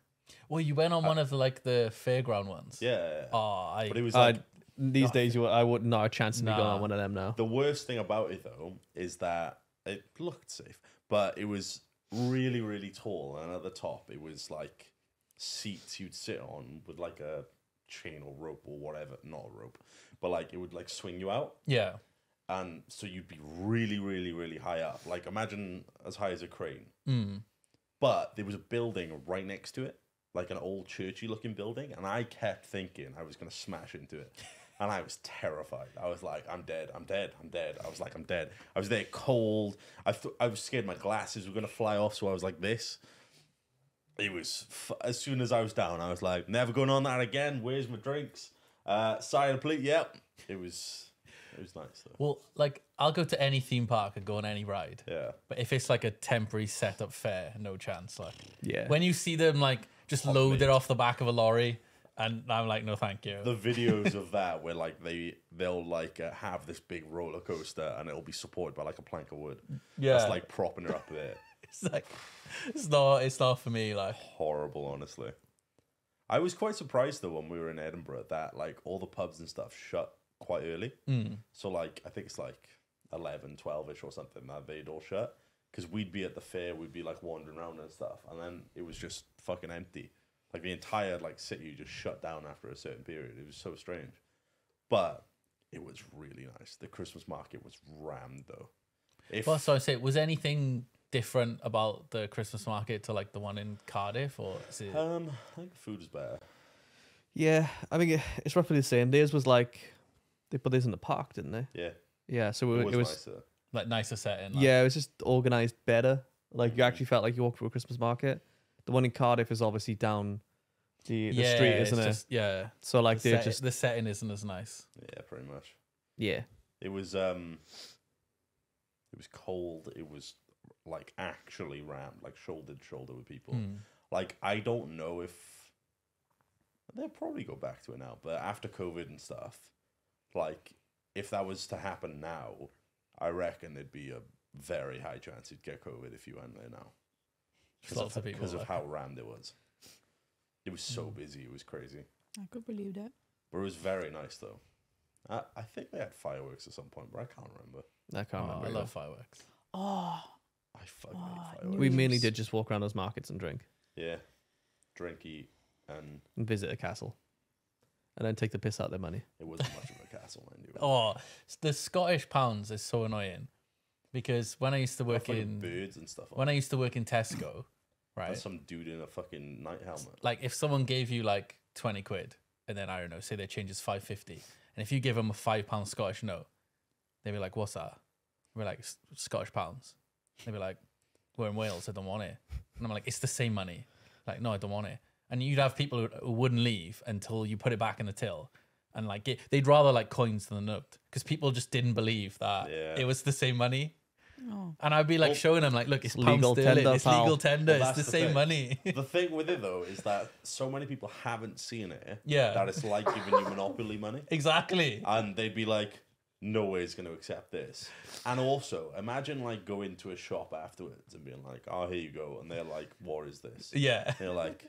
Well, you went on one of the fairground ones. Yeah. Oh, But it was like... These days, I would not have a chance to be going Nah. on one of them now. The worst thing about it, though, is that it looked safe, but it was really, really tall. And at the top, it was like seats you'd sit on with like a chain or rope or whatever. Not a rope, but like it would like swing you out. yeah. And so you'd be really, really, really high up. Like imagine as high as a crane. But there was a building right next to it, like an old churchy looking building. And I kept thinking I was going to smash into it. And I was terrified. I was like, I'm dead. I'm dead. I'm dead. I was like, I'm dead. I was there cold. I was scared my glasses were going to fly off. So I was like this. It was, as soon as I was down, I was like, never going on that again. Where's my drinks? Silent please. Yep. It was nice though. Well, like, I'll go to any theme park and go on any ride. Yeah. But if it's like a temporary setup fair, no chance. Like, Yeah. when you see them like just load it off the back of a lorry, and I'm like, no, thank you. The videos of that where like they'll like have this big roller coaster and it'll be supported by like a plank of wood. Yeah. That's like propping her up there. It's like, it's not for me. Like, Horrible, honestly. I was quite surprised though when we were in Edinburgh that like all the pubs and stuff shut quite early. So like I think it's like 11, 12ish or something that they'd all shut. Because we'd be at the fair, we'd be like wandering around and stuff, and then it was just fucking empty. Like the entire like city just shut down after a certain period. It was so strange. But it was really nice. The Christmas market was rammed though. well, so I say, was anything different about the Christmas market to like the one in Cardiff, or is it? I think the food is better. Yeah, I mean, it's roughly the same. Theirs was like, they put this in the park, didn't they? Yeah. Yeah, so It was, it was nicer. Like nicer setting. Like, yeah, it was just organized better. Like you actually felt like you walked through a Christmas market. The one in Cardiff is obviously down the street, isn't it? Yeah. So like the they're just the setting isn't as nice. Yeah, pretty much. yeah. It was cold. It was like actually rammed, like shoulder to shoulder with people. Mm. Like I don't know if they'll probably go back to it now, but after COVID and stuff, like if that was to happen now, I reckon there'd be a very high chance you'd get COVID if you went there now. Lots of people Because of like how rammed it was. It was so busy. It was crazy. I could believe that. But it was very nice though. I think they had fireworks at some point, but I can't remember. I can't Oh, remember. I either. love fireworks. Oh, I fucking Oh, hate fireworks. We mainly News. did just walk around those markets and drink Yeah. Drink, eat, and and visit a castle, and then take the piss out of their money. it wasn't much of a castle, mind you. Oh, the Scottish pounds is so annoying because when I used to Got work fucking in birds and stuff. when I used to work in Tesco, right? There's some dude in a fucking night helmet. Like if someone gave you like 20 quid and then I don't know, say their change is 5.50, and if you give them a £5 Scottish note, they'd be like, "What's that?" We're like, "Scottish pounds." They'd be like, "We're in Wales, I don't want it." And I'm like, "It's the same money." Like, "No, I don't want it." And you'd have people who wouldn't leave until you put it back in the till, and like they'd rather like coins than the note because people just didn't believe that Yeah. it was the same money. oh. And I'd be like Well, showing them like, "Look, it's legal pound sterling, tender, it's pal." legal tender, Well, it's the that's the same thing. money." The thing with it though is that so many people haven't seen it. Yeah. That it's like giving you Monopoly money, Exactly. and they'd be like, "No way is going to accept this." And also, imagine like going to a shop afterwards and being like, "Oh, here you go," and they're like, "What is this?" Yeah. They're like,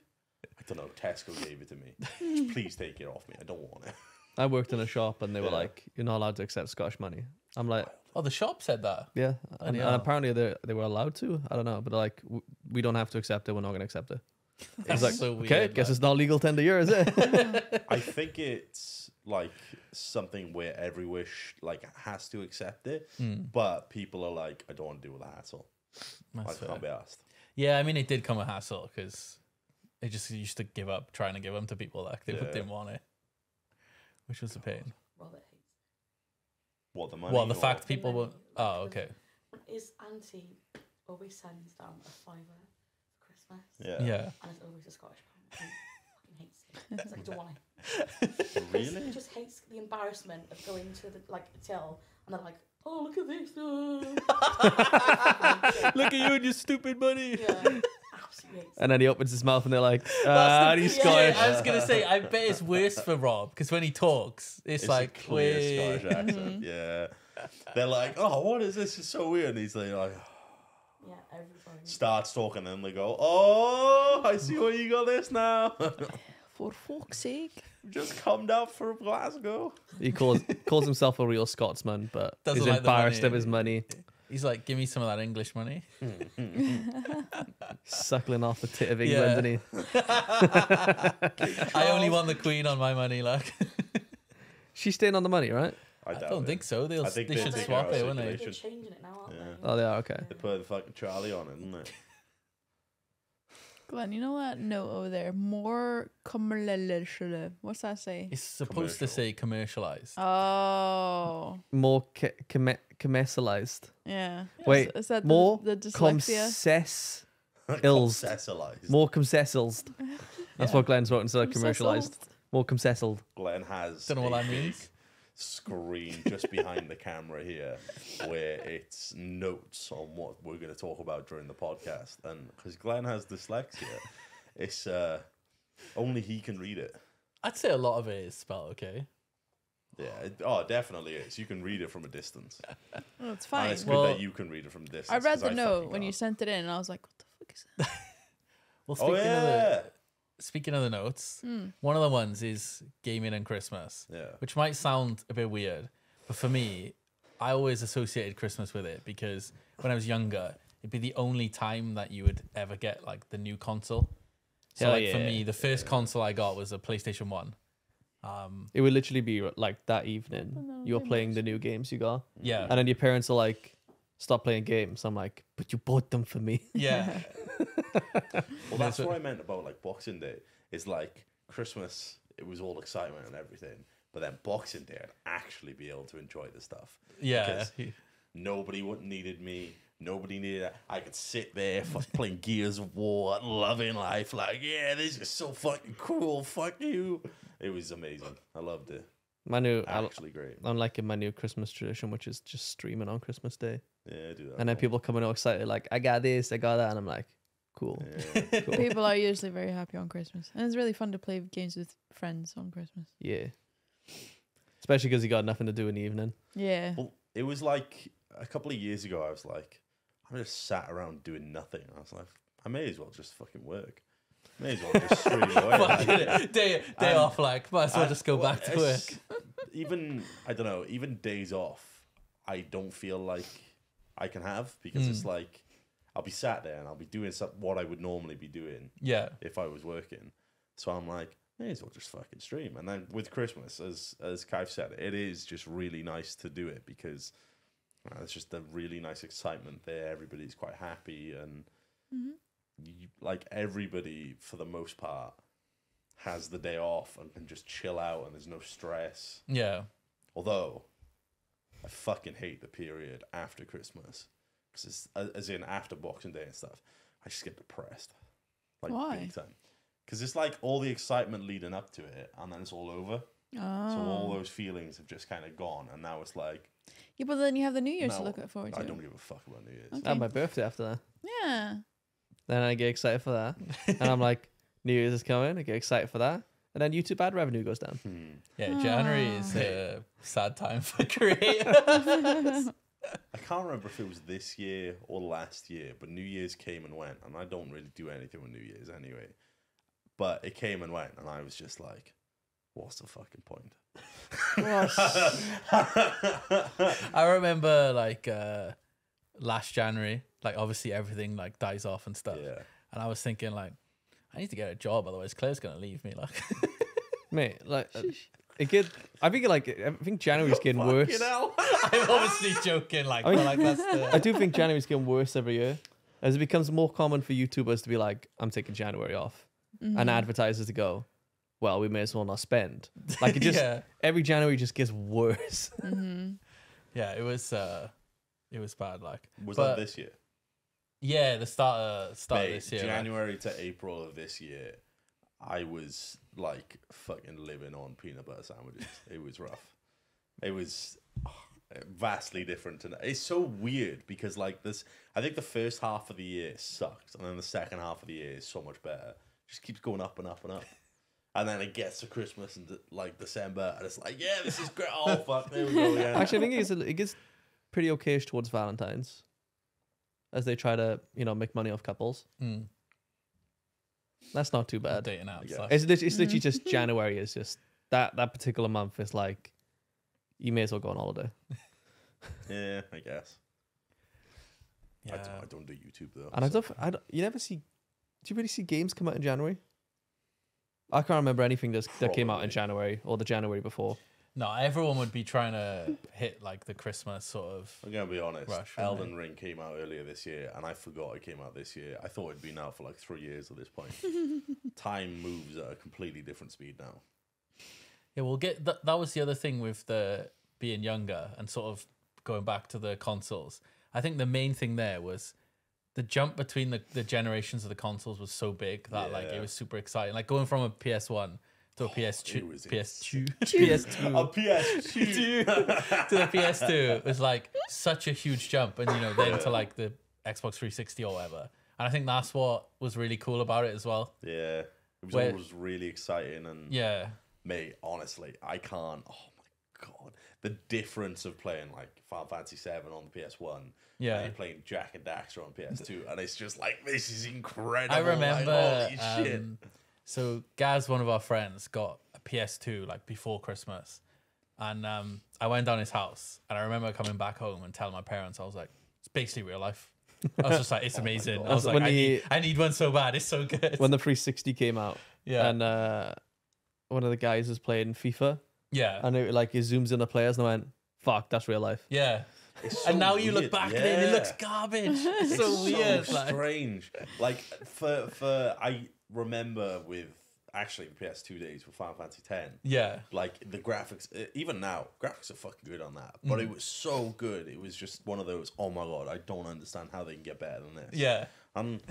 "I don't know. Tesco gave it to me. Just please take it off me. I don't want it." I worked in a shop and they were Yeah. like, "You're not allowed to accept Scottish money." I'm like, Oh, the shop said that. "Yeah," and hell. apparently they were allowed to. I don't know, but like, we don't have to accept it. We're not going to accept it. I It's was like, so okay, weird, guess like- it's not legal tender year, is it? I think it's like something where every wish like has to accept it, but people are like, "I don't want to deal with the hassle. That's I fair. can't be asked." Yeah, I mean, it did come a hassle because they just used to give up trying to give them to people like they Yeah. didn't want it, which was a pain. Robert hates What the money? Well, the or- fact the people money, were. like Oh, the- okay. His auntie always sends down a fiver for Christmas. Yeah. Yeah. And it's always a Scottish pound. He fucking hates it. He's like, I don't want it. Really? He just hates the embarrassment of going to the like a till and they're like, "Oh, look at this." Look at you and your stupid money. Yeah, absolutely hates And then he opens his mouth and they're like, That's the- he's yeah, Scottish. I was gonna say, I bet it's worse for Rob because when he talks, it's It's like a clear way- Scottish accent. Yeah. They're like, "Oh, what is this? It's so weird." And he's like, Yeah, every time. starts talking, and they go, "Oh, I see where you got this now. For fuck's sake. Just come down from Glasgow." He calls himself a real Scotsman, but Doesn't is like the embarrassed money. of his money, He's like, "Give me some of that English money." suckling off the tit of Yeah. England, isn't he? I only want the Queen on my money, like. She's staying on the money, right? I doubt don't it. think so. I think they they should take it swap out of it, wouldn't they? circulation. They're changing it now, aren't Yeah. they? Oh, they are, okay. They put the fucking Charlie on it, didn't they? Glenn, you know that note over there? More commercial. What's that say? It's supposed to Commercial. say commercialized. Oh, More commercialized. yeah. Wait, is that more the dyslexia? Ills. Commercialized. More comcessiled. That's Yeah. what Glenn's wrote instead of commercialized. Obsessed. More comcessiled. Glenn has Don't know what a that big means. screen just behind the camera here where it's notes on what we're going to talk about during the podcast. And because Glenn has dyslexia, it's only he can read it. I'd say a lot of it is spelled okay. Yeah, it definitely is. You can read it from a distance. Oh, it's And fine. it's good Well, that you can read it from a distance. I read 'cause the note fucking when you can't. sent it in, and I was like, "What the fuck is that?" Well, Oh, yeah. speaking of the notes, Hmm. one of the ones is gaming and Christmas, Yeah. which might sound a bit weird, but for me, I always associated Christmas with it because when I was younger, it'd be the only time that you would ever get like the new console. So Hell like for yeah. me, the first console I got was a PlayStation 1. It would literally be like that evening. no, You're they playing the new games you got. Yeah. And then your parents are like, stop playing games. I'm like, but you bought them for me. Yeah. Well, that's So- what I meant about like Boxing Day. It's like Christmas, it was all excitement and everything, but then Boxing Day, I'd actually be able to enjoy the stuff. Yeah. Because nobody needed me. Nobody needed it. I could sit there playing Gears of War, loving life. Like, yeah, this is so fucking cool. Fuck you. It was amazing. I loved it. My new, Actually great. I'm liking my new Christmas tradition, which is just streaming on Christmas Day. Yeah, I do that. And then people come in all excited, like, I got this, I got that. And I'm like, cool. Yeah. Cool. People are usually very happy on Christmas, and it's really fun to play games with friends on Christmas. Yeah. Especially because you got nothing to do in the evening. Yeah. Well, it was like a couple of years ago, I was like, I just sat around doing nothing. I was like, I may as well just fucking work. May as well just stream away. Fucking day And- off, like, might as well just go well, back to work. it's- Even, I don't know, even days off, I don't feel like I can have because it's like, I'll be sat there and I'll be doing what I would normally be doing Yeah. if I was working. So I'm like, may as well just fucking stream. And then with Christmas, as Kaif said, it is just really nice to do it because it's just a really nice excitement there. Everybody's quite happy and like everybody, for the most part, has the day off and can just chill out and there's no stress. Yeah. Although, I fucking hate the period after Christmas. Because as in after Boxing Day and stuff, I just get depressed. Like, Why? big time. Because it's like all the excitement leading up to it and then it's all over. Oh. So all those feelings have just kind of gone. And now it's like, Yeah, but then you have the New Year's to no, look forward to. I don't give a fuck about New Year's. Okay. I have my birthday after that. Yeah. Then I get excited for that. And I'm like, New Year's is coming. I get excited for that. And then YouTube ad revenue goes down. Yeah, January is a sad time for creators. I can't remember if it was this year or last year, but New Year's came and went, and I don't really do anything with New Year's anyway. But it came and went, and I was just like, what's the fucking point? I remember like last January, like obviously everything like dies off and stuff. Yeah. And I was thinking like, I need to get a job, otherwise Claire's gonna leave me. Like, Mate, like, I think January's getting worse. You know? I'm obviously joking. Like, I mean- but, like that's the I do think January's getting worse every year. As it becomes more common for YouTubers to be like, I'm taking January off. And advertisers to go, well, we may as well not spend. Like, it just, yeah, every January just gets worse. yeah. It was bad. Like, Was but, that this year? Yeah, the start of Mate, this year. January to April of this year, I was like fucking living on peanut butter sandwiches. It was rough. It was vastly different. And it's so weird because like this, I think the first half of the year sucked. And then the second half of the year is so much better. Just keeps going up and up and up. And then it gets to Christmas and like December, and it's like, yeah, this is great. Oh fuck, there we go again. Actually, I think it gets pretty okayish towards Valentine's as they try to, make money off couples. That's not too bad. dating apps. Yeah. Like, It's literally just January is just that particular month is like, you may as well go on holiday. Yeah, I guess. yeah. I don't do YouTube though. And so- you never see, do you really see games come out in January? I can't remember anything that came out in Probably. January or the January before. No, everyone would be trying to hit like the Christmas sort of. I'm gonna be honest. Rush, wouldn't Elden Ring came out earlier this year, and I forgot it came out this year. I thought it'd been out for like 3 years at this point. Time moves at a completely different speed now. Yeah, we'll get that was the other thing with the being younger and sort of going back to the consoles. I think the main thing there was the jump between the generations of the consoles was so big that like Yeah. it was super exciting. Like going from a PS1 to a PS2, it was PS2, A PS2 PS2. to the PS2 was like such a huge jump, and then to like the Xbox 360 or whatever. And I think that's what was really cool about it as well. Yeah, it was Where- always really exciting, and Yeah, mate, honestly, I can't. Oh my god, the difference of playing like Final Fantasy 7 on the PS1, Yeah. and you're playing Jack and Daxter on PS2, and it's just like this is incredible. I remember. Like, holy shit. So Gaz, one of our friends, got a PS2 like before Christmas, and I went down his house, and I remember coming back home and telling my parents, I was like, it's basically real life. I was just like, it's amazing. God. I was That's like, when I need one so bad. It's so good. When the 360 came out, Yeah. and one of the guys was playing FIFA, yeah, and it zooms in the players, and I went, "Fuck, that's real life." yeah. It's so And now you look weird. back at it, and it looks Yeah. garbage. It's It's so weird. so like- strange. Like for I remember with actually the PS2 days with Final Fantasy X. Yeah. Like the graphics, even now, graphics are fucking good on that. But it was so good. It was just one of those. Oh my god, I don't understand how they can get better than this. Yeah. And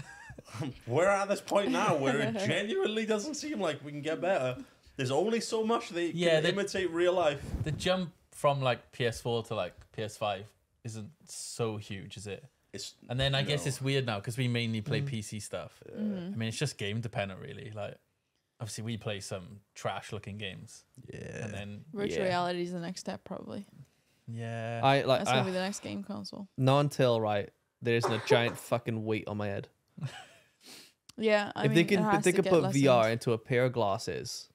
we're at this point now where it genuinely doesn't seem like we can get better. There's only so much they can imitate real life. The jump from like PS4 to like PS5 isn't so huge, is it? And then I guess it's weird now because we mainly play PC stuff. I mean, it's just game dependent, really. Like, obviously, we play some trash looking games. Yeah. And then Virtual reality is the next step, probably. yeah, That's gonna be the next game console. Not until there isn't a giant fucking weight on my head. Yeah, If they can put VR into a pair of glasses,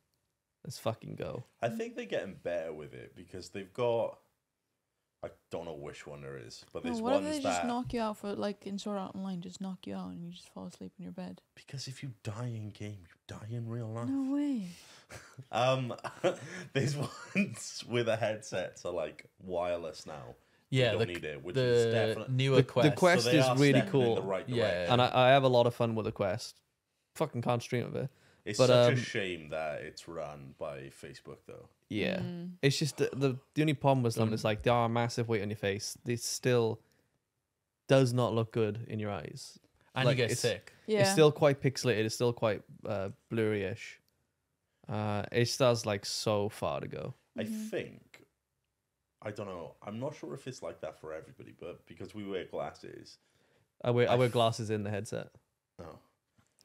let's fucking go. I think they're getting better with it because they've got. I don't know which one there is, but there's what ones if they that. just knock you out for like in Sword Art Online? Just knock you out and you just fall asleep in your bed. Because if you die in game, you die in real life. No way. There's ones with the headsets are like wireless now. yeah. You don't need it, which is definitely newer Quest. The Quest so they is are really stepping in cool. the right Yeah. direction. And I have a lot of fun with the Quest. Fucking can't stream of it. It's but, such a shame that it's run by Facebook, though. Yeah. It's just the only problem with them is like they are a massive weight on your face. They still does not look good in your eyes. and like, you get it's- sick. Yeah. It's still quite pixelated. It's still quite blurry-ish. It still has like so far to go. I think, I don't know, I'm not sure if it's like that for everybody, but because we wear glasses, I wear glasses in the headset. no.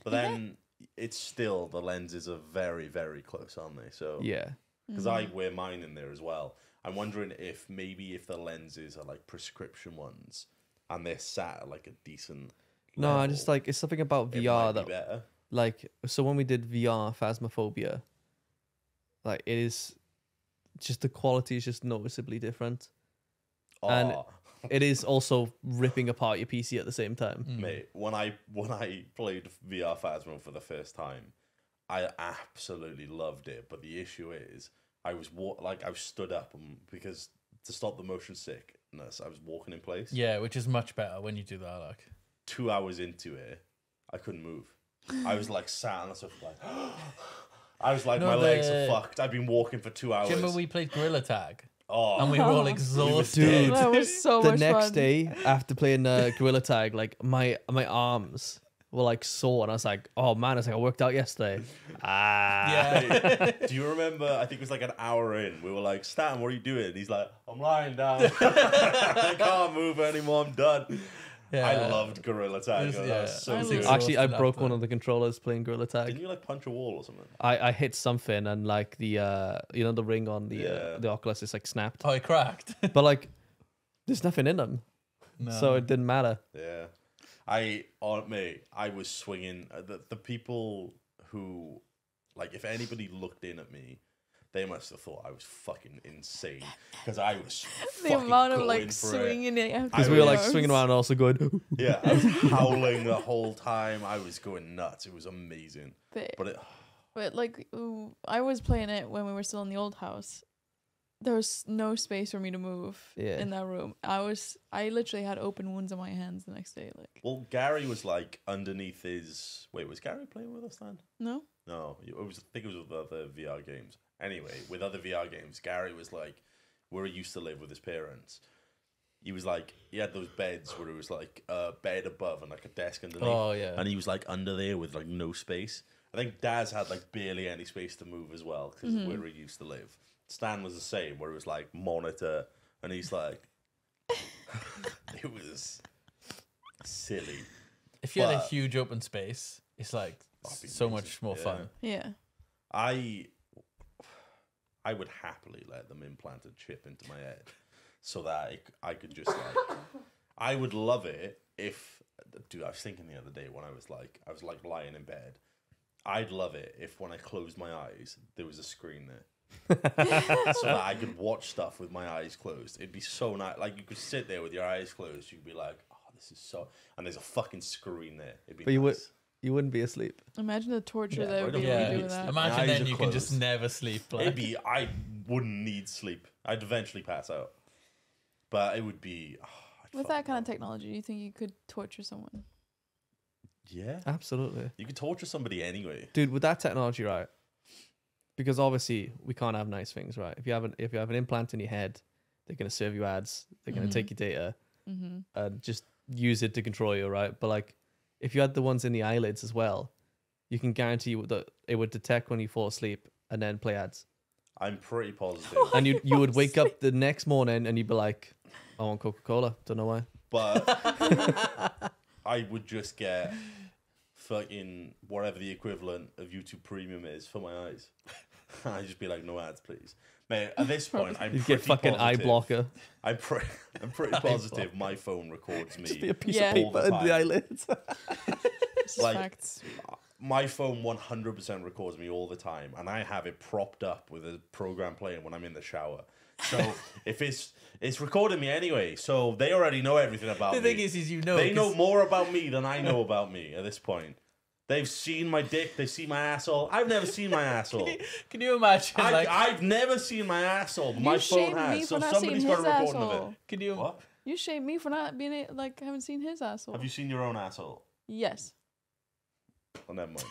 But then it's still, the lenses are very, very close, aren't they? So, Yeah. because I wear mine in there as well. I'm wondering if maybe if the lenses are like prescription ones and they're sat at like a decent No, I level, just like it's something about it VR might be that better. like so when we did VR Phasmophobia, like it is just the quality is just noticeably different. And Oh, it is also ripping apart your PC at the same time. mate, when I played VR Phasmo for the first time, I absolutely loved it. But the issue is, I was I was stood up because to stop the motion sickness, I was walking in place. Yeah, which is much better when you do that. Like, 2 hours into it, I couldn't move. I was like sat on the sofa like, I was like, No, my legs the- are fucked. I've been walking for 2 hours. do you remember we played Gorilla Tag Oh, and we were all exhausted? Dude, That was so The much next fun. day after playing Gorilla Tag, like my arms were like sore, and I was like, "Oh man!" I worked out yesterday. Yeah. do you remember? I think it was like an hour in. We were like, Stan, what are you doing? He's like, I'm lying down. I can't move anymore. I'm done. Yeah. I loved Gorilla Tag. It was- That was yeah. so I good. was Actually, I exhausted broke after. one of the controllers playing Gorilla Didn't Tag. you like punch a wall or something? I hit something, and like the the ring on Yeah. the Oculus is like snapped. Oh, it cracked. But like, there's nothing in them, No. so it didn't matter. Yeah. I was swinging. The people who, like, if anybody looked in at me, they must have thought I was fucking insane because I was The fucking amount of going like for it. swinging it. Because we were like swinging around and also going. Yeah, I was howling the whole time. I was going nuts. It was amazing. But But like, I was playing it when we were still in the old house. There was no space for me to move Yeah. in that room. I literally had open wounds on my hands the next day. Like, well, Gary was like underneath his. Wait, was Gary playing with us then? no, No, it was. I think it was with other VR games. Anyway, with other VR games, Gary was like, where he used to live with his parents. He was like, he had those beds where it was like a bed above and like a desk underneath. Oh, yeah. And he was like under there with like no space. I think Daz had like barely any space to move as well because of where he used to live. Stan was the same, where it was like monitor, and he's like, it was silly. If you had a But- huge open space, it's like That'd be so amazing. much more Yeah. fun. yeah, I would happily let them implant a chip into my head so that I could just like, I would love it if, dude, I was thinking the other day when I was like lying in bed, I'd love it if when I closed my eyes, there was a screen there. So that I could watch stuff with my eyes closed. It'd be so nice. Like you could sit there with your eyes closed. You'd be like, "Oh, this is so." And there's a fucking screen there. It'd be. But nice. you wouldn't be asleep. imagine the torture Yeah, that would but be I when don't you Yeah, do that. imagine My then eyes you are can just closed. never sleep. It'd Like, be. I wouldn't need sleep. I'd eventually pass out. But it would be. Oh, I'd With fucking that kind of love it. technology, do you think you could torture someone? Yeah. Absolutely. You could torture somebody anyway. Dude, with that technology, right? because obviously we can't have nice things, right? If you have an implant in your head, they're gonna serve you ads. They're gonna take your data and just use it to control you, right? But like, if you had the ones in the eyelids as well, you can guarantee that it would detect when you fall asleep and then play ads. I'm pretty positive. And you would wake up the next morning and you'd be like, I want Coca-Cola. Don't know why. But I would just get fucking whatever the equivalent of YouTube Premium is for my eyes. I'd just be like, no ads, please. Mate, at this point, I'm You pretty get fucking eye positive- blocker. I'm pretty positive my phone records me. Just be a piece Yeah. of paper in the eyelids. This is Like- facts. My phone 100% records me all the time, and I have it propped up with a program playing when I'm in the shower. So if it's recording me anyway, so they already know everything about The me. thing is you know. They know 'cause- more about me than I know about me at this point. They've seen my dick. They've seen my asshole. I've never seen my asshole. Can you imagine? Like, I've never seen my asshole, but my You phone shamed me has. for So not somebody's seeing got a his recording of asshole. it. can you? What? You shame me for not being like haven't seen his asshole. Have you seen your own asshole? Yes. Oh, never mind.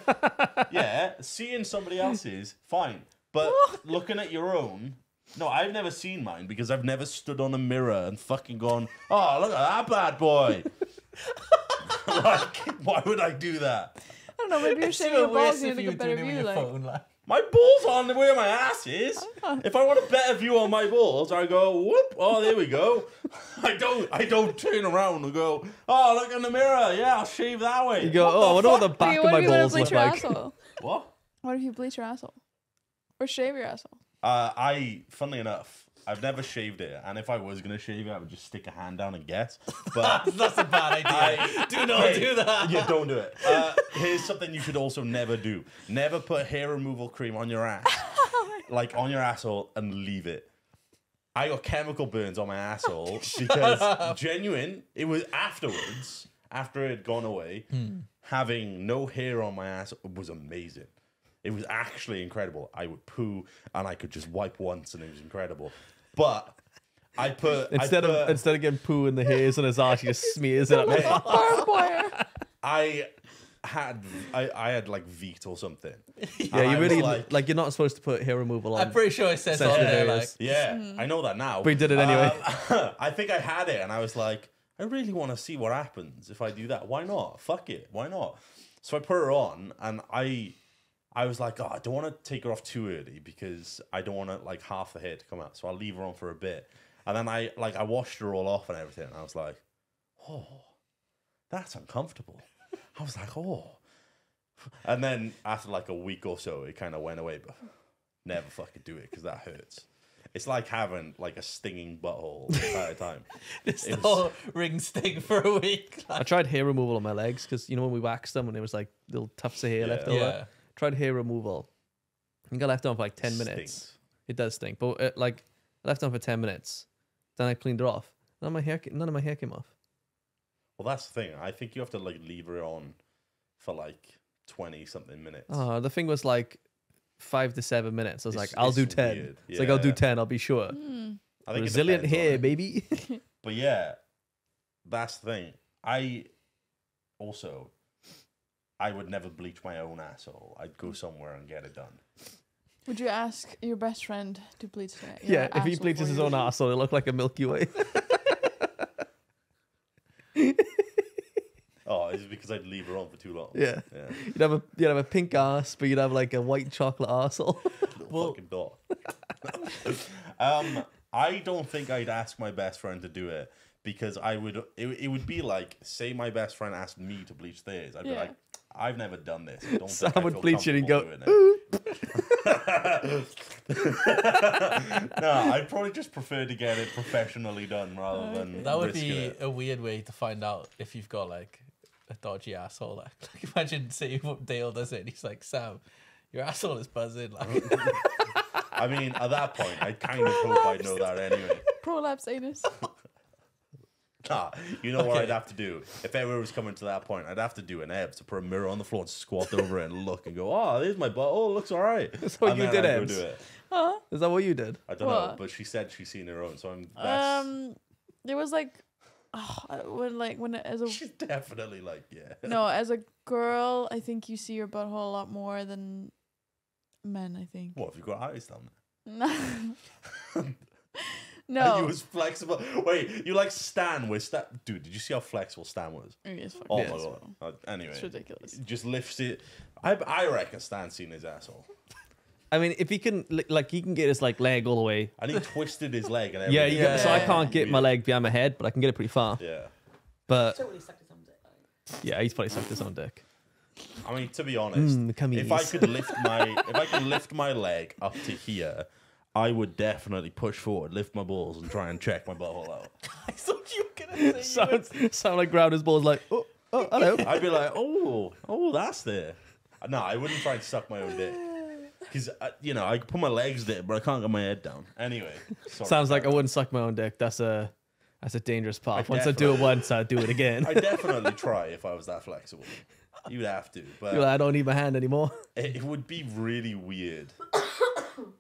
Then. Yeah, seeing somebody else's, fine. But looking at your own, no, I've never seen mine because I've never stood on a mirror and fucking gone, oh, look at that bad boy. Like, why would I do that? I don't know. Maybe you're It's shaving even your balls worse and if you you get a better doing it with view. your Like, phone. Like, My balls aren't where my ass is. If I want a better view on my balls, I go, whoop, oh, there we go. I don't turn around and go, oh, look in the mirror. Yeah, I'll shave that way. You go, What oh, I the wonder what the fuck? back okay, of what my if you want to balls bleach look your like. asshole? What? What if you bleach your asshole? Or shave your asshole? Funnily enough, I've never shaved it. And if I was going to shave it, I would just stick a hand down and guess. But that's a bad idea. Do not do that. Yeah, don't do it. Here's something you should also never do. Never put hair removal cream on your ass. Like on your asshole and leave it. I got chemical burns on my asshole because genuine, it was afterwards, after it had gone away, having no hair on my ass was amazing. It was actually incredible. I would poo and I could just wipe once and it was incredible. But I put Instead of getting poo in the hairs on his arse, he just smears it up his arse. Barbed wire. I had like Veet or something. Yeah, you really like you're not supposed to put hair removal on. I'm pretty sure it says on sensitive there. Like, areas. Yeah, I know that now. But he did it anyway. I think I had it, and I was like, I really want to see what happens if I do that. Why not? Fuck it. Why not? So I put her on, and I was like, oh, I don't want to take her off too early because I don't want to like half the hair to come out. So I'll leave her on for a bit, and then I washed her all off and everything. And I was like, oh, that's uncomfortable. I was like, oh. And then after like a week or so, it kind of went away, but never fucking do it because that hurts. It's like having like a stinging butthole the entire time. this It was- whole ring sting for a week. I tried hair removal on my legs because you know when we waxed them and there was like little tufts of hair left over. Yeah. Tried hair removal. I got left on for like 10 minutes. Stinks. It does stink, but I left on for 10 minutes. Then I cleaned it off. None of my hair came off. Well, that's the thing. I think you have to like leave her on for like 20 something minutes. The thing was like 5 to 7 minutes. I was It's- like, I'll do it's 10. weird. It's like I'll do Yeah. 10. I'll be sure. I think it Resilient depends on hair, it. baby. But yeah, that's the thing. I would never bleach my own asshole. I'd go somewhere and get it done. Would you ask your best friend to bleach it? Yeah, if he bleaches his own arsehole, it'll look like a Milky Way. Oh, it's because I'd leave her on for too long. Yeah. Yeah. You'd have a pink ass, but you'd have like a white chocolate arsehole. Little fucking dot. I don't think I'd ask my best friend to do it because it would be like, say my best friend asked me to bleach theirs. I'd be Yeah. like, I've never done this. I don't Sam think I would feel bleach it and comfortable go, doing it. No, I'd probably just prefer to get it professionally done rather than That would risking be it. a weird way to find out if you've got like a dodgy asshole. Like imagine say what Dale does it and he's like, Sam, your asshole is buzzing. Like, I mean, at that point, I kind of hope I'd know that anyway. Prolapse anus. Nah, you know what Okay. I'd have to do? If ever it was coming to that point, I'd have to do an Ebbs to put a mirror on the floor and squat over it and look and go, oh, there's my butt. Oh, it looks all right. That's what And you then did, I'd go Ebbs? do it. Huh? Is that what you did? I don't know, What? but she said she's seen her own, so that's... There was like, when as a She's definitely like, yeah. no, as a girl, I think you see your butthole a lot more than men, I think. What have you got eyes down No. there? No. You was flexible. Wait, you like Stan with Stan? Dude, did you see how flexible Stan was? It is fucking Oh my flexible. god. Anyway, It's ridiculous. just lifts it. I reckon Stan's seen his asshole. I mean, if he can, like, he can get his like leg all the way. And he twisted his leg and Yeah, everything. so I Yeah. can't get my leg behind my head, but I can get it pretty far. Yeah. But Totally sucked his own dick. Like. yeah, he's probably sucked his own dick. I mean, to be honest, Come if I could lift my leg up to here, I would definitely push forward, lift my balls, and try and check my butthole out. I thought you were gonna say sound like ground his balls like, oh, hello. I'd be like, oh, that's there. No, I wouldn't try and suck my own dick. Because, I can put my legs there, but I can't get my head down. Anyway. Sorry, Sounds like I wouldn't suck my own dick. That's a dangerous path. Once I do it definitely- once, I'd do it again. I'd definitely try if I was that flexible. You'd have to. But You're like, I don't need my hand anymore. it would be really weird.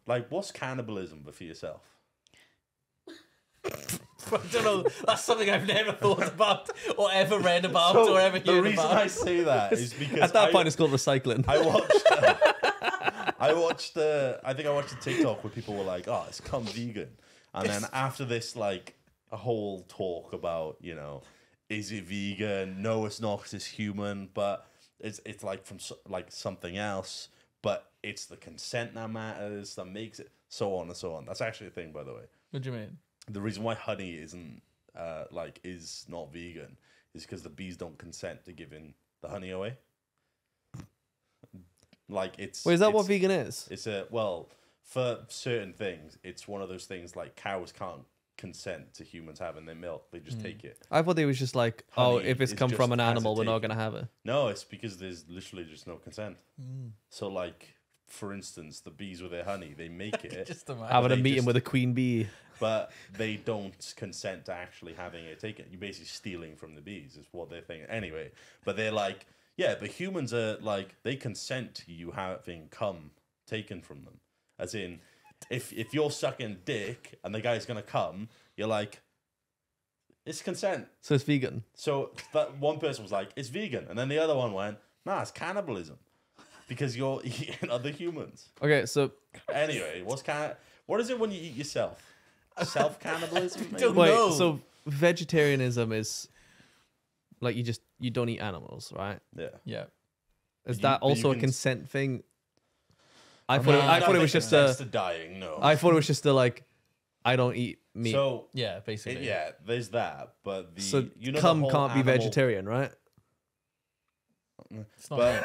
Like, what's cannibalism but for yourself? I don't know. That's something I've never thought about or ever read about or ever the heard reason about. I say that is because At that point, it's called recycling. I watched I think I watched a TikTok where people were like, "Oh, it's come vegan," and then after this, like a whole talk about, is it vegan? No, it's not. 'Cause it's human, but it's like from like something else. But it's the consent that matters that makes it so on and so on. That's actually a thing, by the way. What do you mean? The reason why honey isn't is not vegan is because the bees don't consent to giving the honey away. Like it's. Wait, is that what it's- vegan is? It's for certain things, it's one of those things like cows can't consent to humans having their milk; they just take it. I thought it was just like, Honey if it's is come from just an as animal, it we're not taken. going to have it. No, it's because there's literally just no consent. So, like for instance, the bees with their honey, they make it, Just imagine. Having a they meeting just- with a queen bee. but they don't consent to actually having it taken. You're basically stealing from the bees, is what they're thinking. Anyway, but they're like, yeah, but humans are like, they consent to you having cum taken from them. As in, if you're sucking dick and the guy's gonna come, you're like, it's consent. So it's vegan. So that one person was like, it's vegan, and then the other one went, nah, it's cannibalism because you're eating other humans. Okay, so Anyway, what is it when you eat yourself? Self cannibalism? Don't wait, know. so vegetarianism is like you don't eat animals, right? Yeah. Yeah. Is You- that but you also a can- consent thing? I mean, thought I it was just a. to dying. No. I thought it was just a like, I don't eat meat. So Yeah, basically. yeah, there's that, but the So the cum whole can't be animal- vegetarian, right? It's not But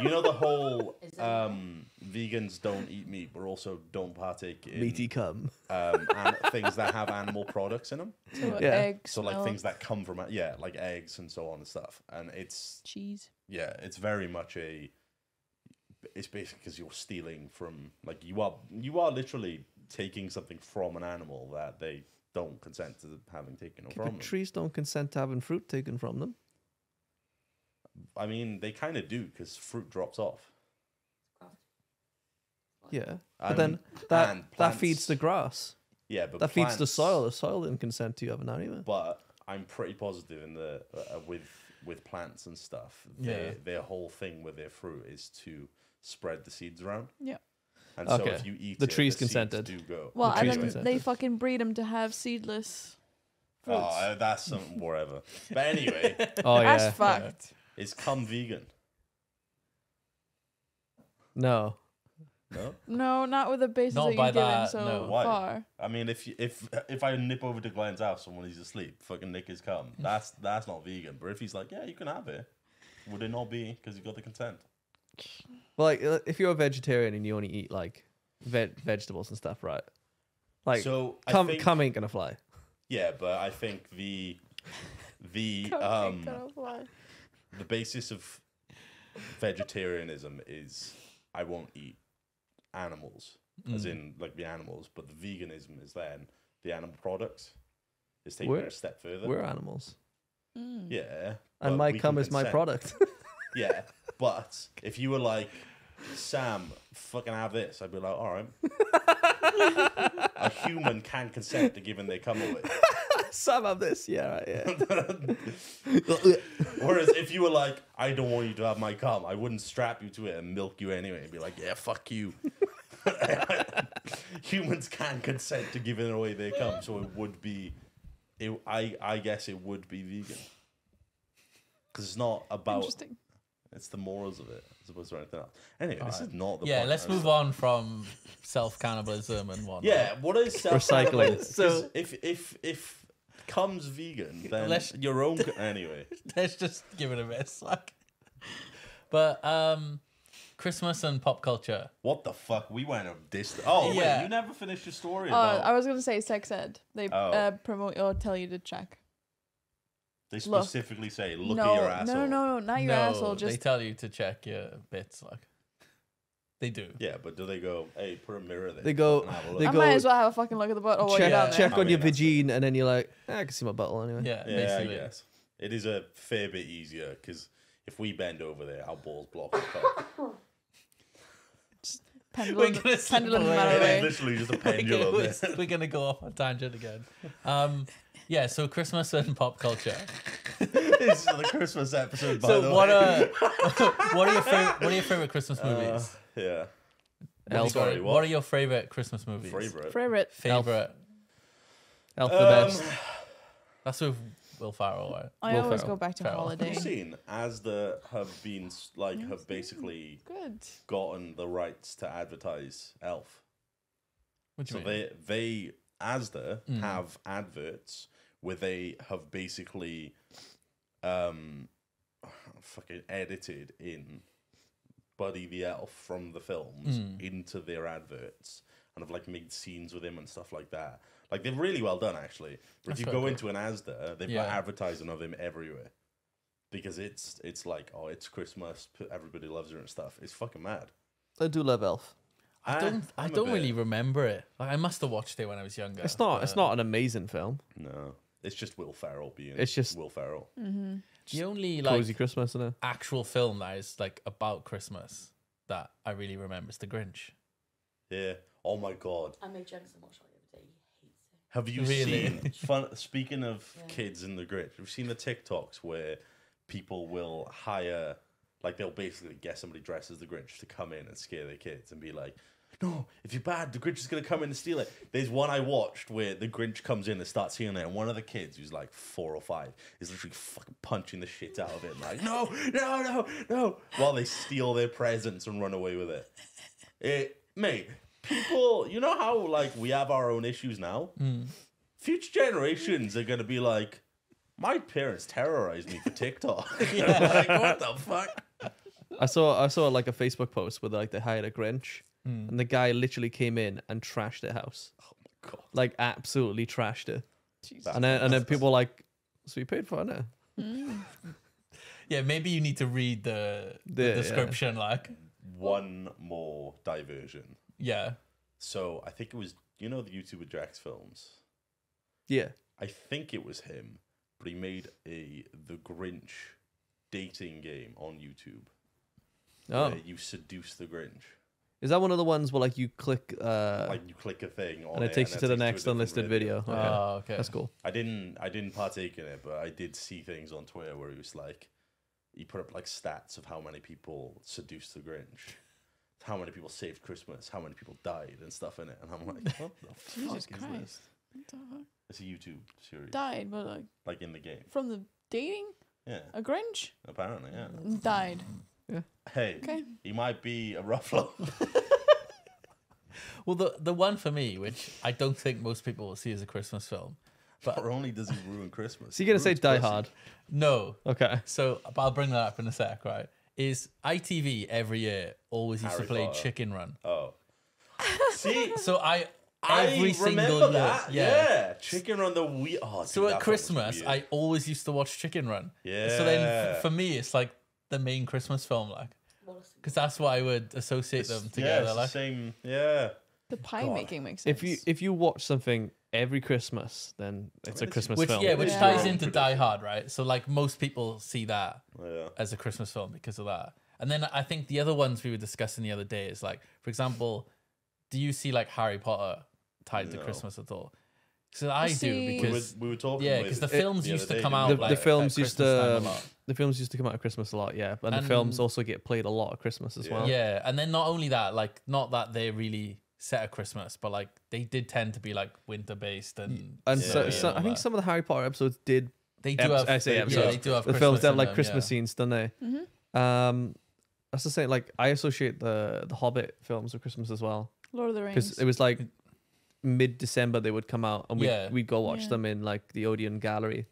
meat. the whole Is it? vegans don't eat meat, but also don't partake in Meaty cum. things that have animal products in them. So Yeah. eggs, So like milk, things that come from like eggs and so on and stuff. And it's cheese. it's very much it's basically because you're stealing from, like, you are literally taking something from an animal that they don't consent to having taken from But them. trees don't consent to having fruit taken from them. I mean, they kind of do because fruit drops off. Yeah, but And- then that and that feeds plants- the grass. Yeah, but That feeds the plants- soil. The soil didn't consent to you having that either. But I'm pretty positive in the with plants and stuff. Yeah. Their whole thing with their fruit is to spread the seeds around. Yeah. And so Okay. if you eat The it, trees the seeds consented. do go. Well, trees and then consented. they fucking breed them to have seedless fruits. Oh, that's some whatever. But anyway, Oh yeah. That's fucked. is cum vegan? No. No. No, not with the basis Not that by you've given that, so no. Why? far. I mean, if I nip over to Glenn's house and when he's asleep, fucking nick his cum, that's not vegan. But if he's like, yeah, you can have it, would it not be because you got the consent? Well, like if you're a vegetarian and you only eat like vegetables and stuff, right? Like So I cum think, cum ain't gonna fly. yeah, but I think the basis of vegetarianism is I won't eat animals, as in like the animals, but the veganism is then the animal products. It's taking it a step further. We're animals, Yeah. and but my we cum can is my consent. product. Yeah, but if you were like, Sam, fucking have this, I'd be like, all right. A human can consent to giving their cum away. Sam, have this. Yeah, right, yeah. Whereas if you were like, I don't want you to have my cum, I wouldn't strap you to it and milk you anyway and be like, yeah, fuck you. Humans can consent to giving away their cum, so it would be, I guess it would be vegan. Because it's not about, Interesting. it's the morals of it as opposed to anything else. Anyway, this is not the Yeah, point. let's move on from self cannibalism and whatnot. Yeah, what is Recycling. So if cum's vegan, then Let's- your own anyway. Let's just give it a miss. Like, but Christmas and pop culture. What the fuck? We went a distance. Oh Yeah. wait, you never finished your story Oh, about. I was gonna say sex ed. They Oh. promote or tell you to check. They Look. specifically say, look no, at your asshole. no, not your No, asshole. they Just tell you to check your bits. Like, they do. Yeah, but do they go, hey, put a mirror there? They go- fucking have a look." they I go- might as well have a fucking look at the butt. Oh, what you check down there? check I on mean, your that's vagine, and then you're like, I can see my butthole anyway. Yeah, Yeah, basically. I guess. It is a fair bit easier because if we bend over there, our balls block the cup. Pendulum, We're gonna slip pendulum away. matter It is away. literally just a We're pendulum. gonna, we're gonna go off on tangent again. Yeah, so Christmas and pop culture. This is the Christmas episode, by the So way. what are your favorite Christmas movies? Yeah. Elf. Sorry, What are your favorite Christmas movies? Favorite? Favorite. Favorite. Elf the best. That's with Will Ferrell, right? I Will always Ferrell. go back to Ferrell. Holiday. Have you seen Asda have been have basically Good. gotten the rights to advertise Elf? What do So you mean? they Asda have adverts where they have basically fucking edited in Buddy the Elf from the films into their adverts and have like made scenes with him and stuff like that. Like they're really well done actually. But That's if you quite go cool. into an Asda, they've Yeah. got advertising of him everywhere. Because it's like, oh, it's Christmas, everybody loves her and stuff. It's fucking mad. I do love Elf. I I'm a don't bit- really remember it. Like, I must have watched it when I was younger. It's not but an amazing film. No. It's just Will Ferrell being It's just- Will Ferrell. the only Cozy like Christmas, isn't it? actual film that is like about Christmas that I really remember is The Grinch. Yeah. Oh my god. I made Jensen watch that the other day. He hates it. Have you Really? seen fun? Speaking of Yeah. kids in the Grinch, have you seen the TikToks where people will hire, like they'll basically get somebody dressed as the Grinch to come in and scare their kids and be like, "No, if you're bad, the Grinch is gonna come in and steal it." There's one I watched where the Grinch comes in and starts healing it, and one of the kids who's like 4 or 5 is literally fucking punching the shit out of it, like, "No, no, no, no!" while they steal their presents and run away with it. Mate, people, you know how like we have our own issues now. Future generations are gonna be like, my parents terrorized me for TikTok. Like, what the fuck? I saw like a Facebook post where like they hired a Grinch, and the guy literally came in and trashed their house, God. like absolutely trashed it. Jesus. And then people were like, so you paid for it, innit? Yeah, maybe you need to read the Yeah. description. Like, One more diversion. yeah, So I think it was, you know, the YouTuber Jax Films. Yeah. I think it was him, but he made the Grinch dating game on YouTube. Oh, Where you seduce the Grinch. is that one of the ones where like you click Like you click a thing on and it takes you to the next different unlisted video? Okay. Oh, okay. That's cool. I didn't partake in it, but I did see things on Twitter where he was like, he put up like stats of how many people seduced the Grinch, how many people saved Christmas, how many people died and stuff in it, and I'm like, what the fuck Jesus is this? Christ. What the fuck? It's a YouTube series, Died, but like in the game. from the dating, Yeah, a Grinch apparently, yeah. died. Hey, Okay. he might be a ruffalo. Well, the one for me, which I don't think most people will see as a Christmas film, but Not only does he ruin Christmas, So you're gonna say ruins Die pussy. Hard? no. Okay. So but I'll bring that up in a sec, right? Is ITV every year always used Harry to play Potter. Chicken Run. Oh, see, So I I every single remember year, that. Yeah. Chicken Run the wheel. Oh, So dude, at that film was Christmas, weird. I always used to watch Chicken Run. Yeah. So then for me, it's like the main Christmas film, like, Wallace. because that's what I would associate It's- them yeah, together. it's the Like, same. Yeah. The pie God. making makes sense. If you watch something every Christmas, then it's a it's- Christmas which film. which Yeah. ties Yeah. into Die Hard, right? So like most people see that Yeah. as a Christmas film because of that. And then I think the other ones we were discussing the other day is like, for example, do you see like Harry Potter tied to No. Christmas at all? So I do See- because we were talking. yeah, with because the it films the used other to day, come didn't out we? The like films at used Christmas to- time a lot. The films used to come out at Christmas a lot, yeah, and the films And- also get played a lot at Christmas as well. Yeah, and then not only that, like not that they really set at Christmas, but like they did tend to be like winter based and And Yeah, so, yeah, so all I think that. some of the Harry Potter episodes did they do have I say yeah, episodes. they do have the Christmas films that have in like them, Christmas yeah. scenes, don't they? That's the same. Like I associate the Hobbit films with Christmas as well Lord of the Rings. because it was like mid-December they would come out and Yeah. we'd go watch Yeah. them in like the Odeon Gallery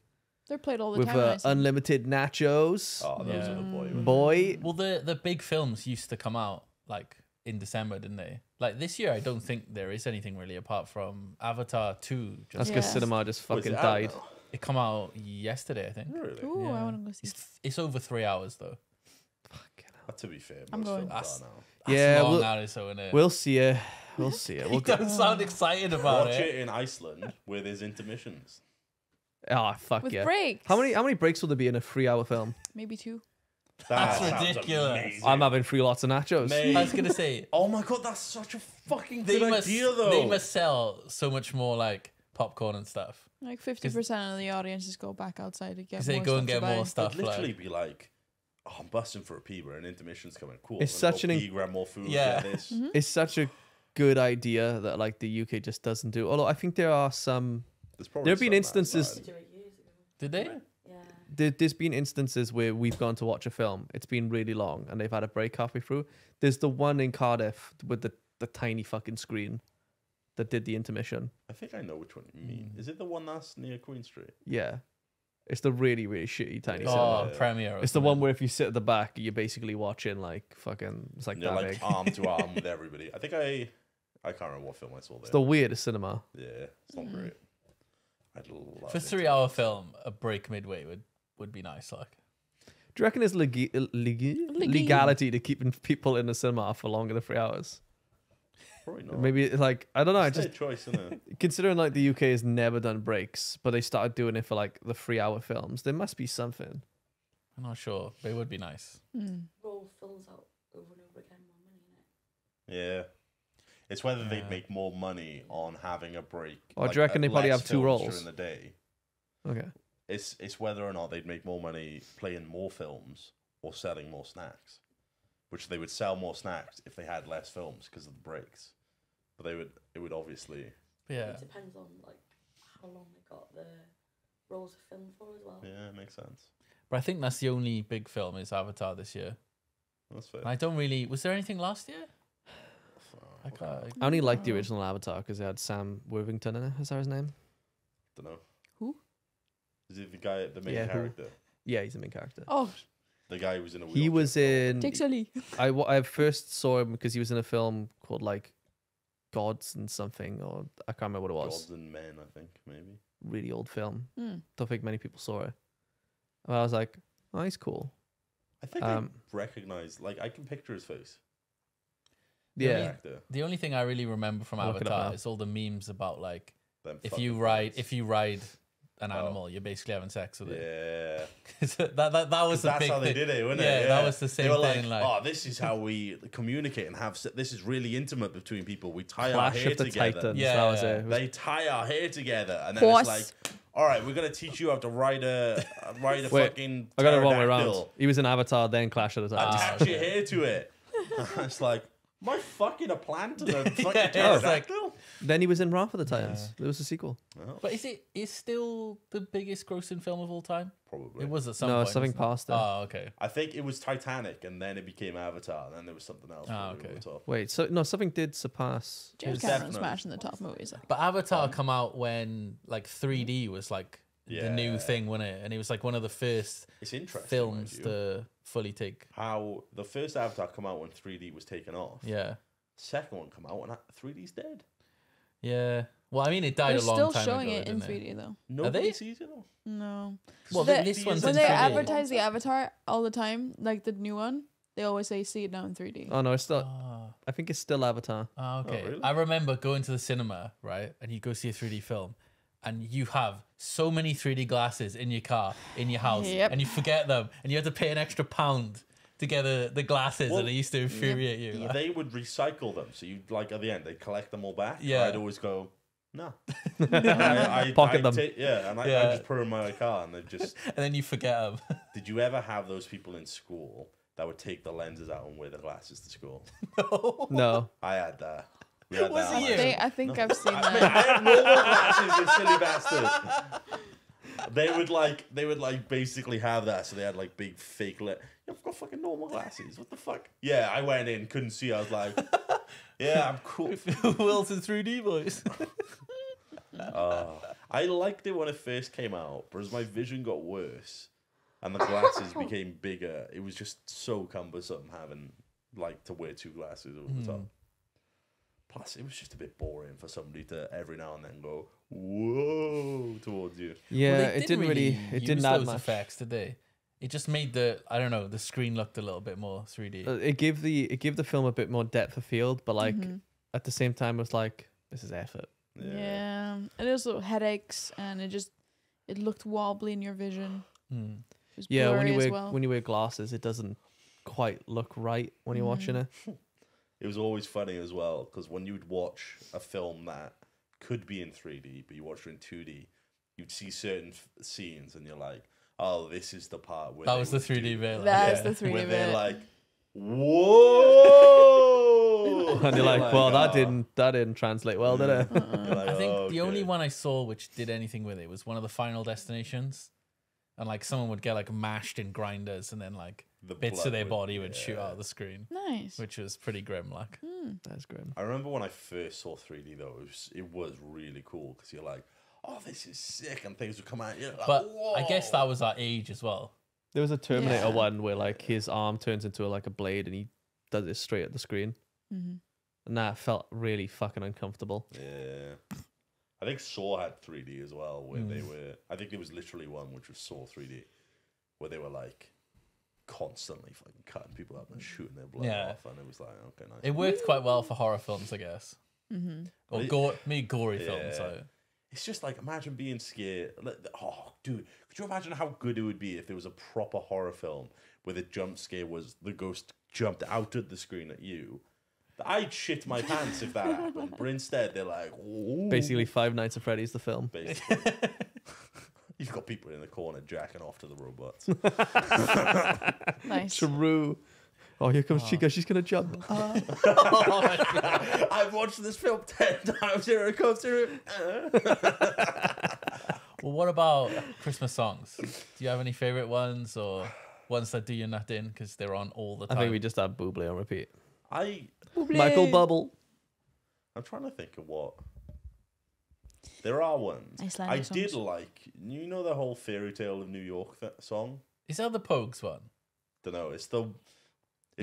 They're played all the with time. in Iceland. unlimited nachos. Oh, those are the boy. Mm. Boy, Well, the big films used to come out like in December, didn't they? Like this year, I don't think there is anything really apart from Avatar 2. that's Just, because Yes. cinema just Oh, is fucking it out died. now? it come out yesterday, I think. Really? Ooh, Yeah. I want to go see. It's over 3 hours though. To be fair, I'm most going. films That's- are now. That's Yeah, long, we'll- that is so in it. We'll see it. We'll see it. You We'll go. don't sound excited about Watch it. it in Iceland where there's intermissions. Oh fuck With yeah! breaks. How many breaks will there be in a 3-hour film? Maybe 2. That's That sounds ridiculous. amazing. I'm having 3 lots of nachos. Mate. I was gonna say Oh my god, that's such a fucking they good must idea, though. they must sell so much more like popcorn and stuff Like 50% of the audience just go back outside to get because more they go and stuff get to buy. more stuff. It'd literally Like, be like, oh, I'm busting for a pee, but an intermission's coming. Cool. It's Then such go an pee, grab more food. Yeah. Get this. It's such a good idea that like the UK just doesn't do. Although I think there are some. There's probably There have been some instances- outside. Do it years ago. did they? Yeah. There's been instances where we've gone to watch a film. It's been really long, and they've had a break halfway through. There's the one in Cardiff with the tiny fucking screen that did the intermission. I think I know which one you mean. Is it the one that's near Queen Street? Yeah, it's the really really shitty tiny Yeah. cinema. Oh, premiere. or It's the one something. where if you sit at the back, you're basically watching like fucking. It's like You're that like big. arm to arm with everybody. I think I can't remember what film I saw there. It's the weirdest cinema. Yeah, it's not great. I'd love for a it. 3-hour film. A break midway would be nice. Like Do you reckon there's legality to keeping people in the cinema for longer than 3 hours? Probably not. Maybe like I don't know. I It's just their choice, isn't it? considering like the UK has never done breaks, but they started doing it for like the 3-hour films. There must be something. I'm not sure, but it would be nice. Roll fills out over and over again, more money in it. Yeah. It's whether Yeah. they'd make more money on having a break. Or do you reckon they probably less have two films roles? during the day? Okay. It's whether or not they'd make more money playing more films or selling more snacks, which they would sell more snacks if they had less films because of the breaks. But it would obviously, Yeah. It depends on like how long they got the rolls of film for as well. yeah, it makes sense. But I think that's the only big film is Avatar this year. That's fair. And I don't really. Was there anything last year? I can't. I only liked the original Avatar because it had Sam Worthington in it. Is that his name? Don't know. Who? Is it the guy, the main Yeah, who? character? Yeah, he's the main character. Oh, The guy who was in a He wheelchair was film? in. Jake Sully. I first saw him because he was in a film called like Gods and something, or I can't remember what it was. Gods and Men, I think, maybe. Really old film. Hmm. Don't think many people saw it. And I was like, oh, he's cool. I think I recognize, like, I can picture his face. The Yeah. actor. The only thing I really remember from I'll look it up Avatar now. is all the memes about like Them if fucking you ride friends. an Oh. animal, you're basically having sex with it. Yeah. 'Cause that was the That's big how they thing. did it, wasn't Yeah, it? that was the They same were thing, Like, like- oh, this is how we communicate and have. This is really intimate between people. We tie our Clash hair of the together. Titans. Yeah, that was yeah. it. It was- They tie our hair together, and then Horse. it's like, all right, we're gonna teach you how to ride a Wait, fucking. I got it wrong way around. pterodactyl. He was in Avatar, then Clash of the Titans. Ah, Attach your okay. hair to it. It's like, am I fucking a plant and a fucking Yeah, it's like- pterodactyl? Then he was in Wrath of the Titans. There was a sequel. But is still the biggest grossing film of all time? Probably. It was at some No, point. something wasn't it? past it. Oh, okay. I think it was Titanic, and then it became Avatar, and then there was something else. Ah, probably okay. over the top. Wait, so no, something did surpass. James It's Cameron definitely- smashing the top movies. But Avatar come out when like 3D was like the new Yeah. thing, wasn't it? And it was like one of the first It's interesting. films mind you, to fully take. how the first Avatar come out when 3D was taken off. Yeah. Second one come out when 3D's dead. Yeah. Well, I mean, it died They're a long still time showing ago, it in didn't 3D though. Nobody they? sees it. Though. No. Well, They- this one's when in they 3D. advertise the Avatar all the time, like the new one, they always say see it now in 3D. Oh no, it's still. Ah. I think it's still Avatar. Ah, okay. really? I remember going to the cinema, right? And you go see a 3D film, and you have so many 3D glasses in your car, in your house, Yep. and you forget them, and you have to pay an extra £1 to get the glasses, Well, and it used to infuriate you. like. They would recycle them, so you like at the end they collect them all back. Yeah. I'd always go, No. Pocket them. And I Yeah. just put them in my car and they just. And then you forget them. Did you ever have those people in school that would take the lenses out and wear the glasses to school? No. I had that. We had Was that. it you? I think I've seen I that. had normal glasses, you silly bastard. They would like basically have that, so they had like big fake I've got fucking normal glasses. What the fuck? Yeah, I went in, couldn't see. I was like, yeah, I'm cool. Wilson 3D boys. I liked it when it first came out, but as my vision got worse and the glasses became bigger, it was just so cumbersome having like to wear two glasses over the top. Plus, it was just a bit boring for somebody to every now and then go whoa towards you. Yeah, Well, they it didn't really. It use didn't add those much. effects, did they? It just made the screen looked a little bit more 3D. It gave the film a bit more depth of field, but like at the same time, it was like this is effort. Yeah. And also headaches, and it looked wobbly in your vision. Mm. It was Yeah, blurry as well. when you wear glasses, it doesn't quite look right when you're watching it. It was always funny as well because when you'd watch a film that could be in 3D, but you watch it in 2D, you'd see certain scenes and you're like, "Oh, this is the part where That was the 3D bit. That's the 3D where bit. they're like, whoa, And you're like, well, that "Oh." didn't translate well, did it? You're like, I think "Oh, the only okay." one I saw which did anything with it was one of the Final Destinations, and like someone would get like mashed in grinders, and then like The bits blood of their would- body would shoot yeah. out of the screen, Nice. which was pretty grim. Like, That's grim. I remember when I first saw 3D though, it was really cool because you're like, "Oh, this is sick," and things would come out. You're like, but I "Whoa." guess that was our age as well. There was a Terminator Yeah. one where like his arm turns into like a blade and he does it straight at the screen, and that felt really fucking uncomfortable. Yeah. I think Saw had 3D as well, where they were. I think there was literally one which was Saw 3D, where they were like constantly fucking cutting people up and shooting their blood Yeah. off, and it was like, okay, nice. It worked quite well for horror films, I guess, or It- gory films. Yeah. So. It's just like imagine being scared. Oh, dude, could you imagine how good it would be if there was a proper horror film where the jump scare was the ghost jumped out at the screen at you? I'd shit my pants if that happened. But instead, they're like, ooh. Basically, Five Nights at Freddy's the film. Basically. You've got people in the corner jacking off to the robots. Nice. True. Oh, here comes Chica. She's gonna jump. I've watched this film 10 times. Here it comes. Well, what about Christmas songs? Do you have any favorite ones or ones that do you nut in because they're on all the I time? think we just had Bublé on repeat. Michael Bubble. I'm trying to think of what. There are ones. Icelandic I did songs. like, you know, the whole Fairy Tale of New York song? Is that the Pogues one? Don't know. It's the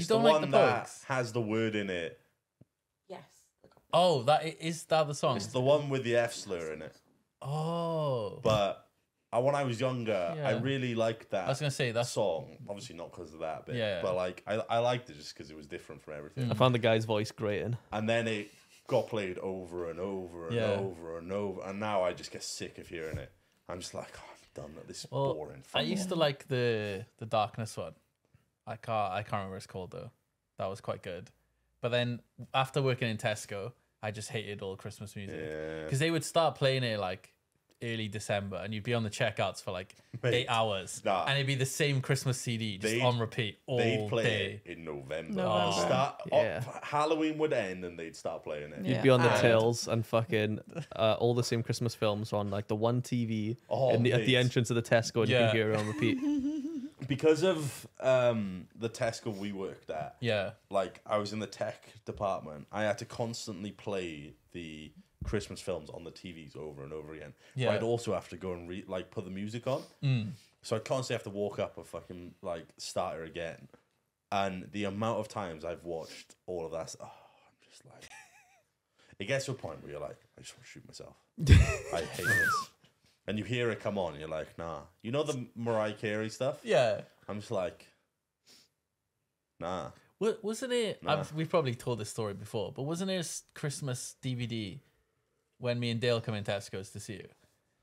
don't like one the that Pogues? has the word in it. Yes. Oh, is that the song? It's the one with the F slur in it. Oh, But when I was younger, I Yeah. really liked that I was gonna say that's song. Obviously not because of that bit. Yeah. But like I liked it just because it was different from everything. I found the guy's voice grating. And then it got played over and over and Yeah. over and over. And now I just get sick of hearing it. I'm just like, oh, I'm done. This is well. boring. I Fuck used to like the Darkness one. I can't remember what it's called though. That was quite good. But then after working in Tesco, I just hated all Christmas music Yeah. because they would start playing it like early December, and you'd be on the checkouts for like Mate, 8 hours, nah. and it'd be the same Christmas CD just They'd- on repeat all They'd play day. it in November. November. Yeah. Halloween would end and they'd start playing it. Yeah. You'd be on the And- tills and fucking all the same Christmas films on like the one TV Oh, at the mate. entrance of the Tesco, and you Yeah. can hear it on repeat. Because of the Tesco we worked at, Yeah, like I was in the tech department, I had to constantly play the Christmas films on the TVs over and over again. Yeah. But I'd also have to go and put the music on. So I'd constantly have to walk up and fucking like start it again. And the amount of times I've watched all of that, I'm just like, it gets to a point where you're like, I just want to shoot myself. I hate this. And you hear it come on, and you're like, nah. You know the Mariah Carey stuff? yeah. I'm just like, nah. Wasn't it? Nah. We've probably told this story before, but wasn't it a Christmas DVD when me and Dale come in Tesco's to see you?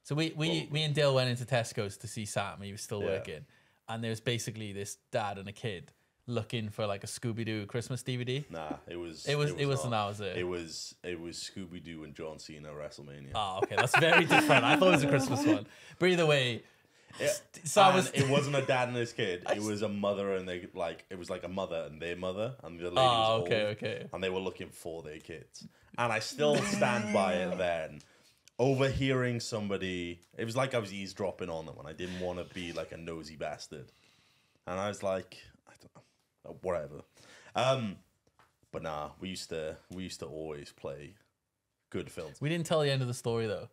So me and Dale went into Tesco's to see Sam. He was still Yeah. working, and there's basically this dad and a kid looking for like a Scooby Doo Christmas DVD. Nah, it was It wasn't not. that, was it? It was Scooby Doo and John Cena WrestleMania. Oh, okay, that's very different. I thought it was a Christmas one. But either way, Sam was. It wasn't a dad and his kid. It was a mother and they like. It was like a mother and their mother, and the lady was okay, old, okay. and they were looking for their kids. And I still stand by it. Then overhearing somebody, it was like I was eavesdropping on them, and I didn't want to be like a nosy bastard. And I was like, I don't know, whatever. But nah, we used to always play good films. We didn't tell the end of the story though.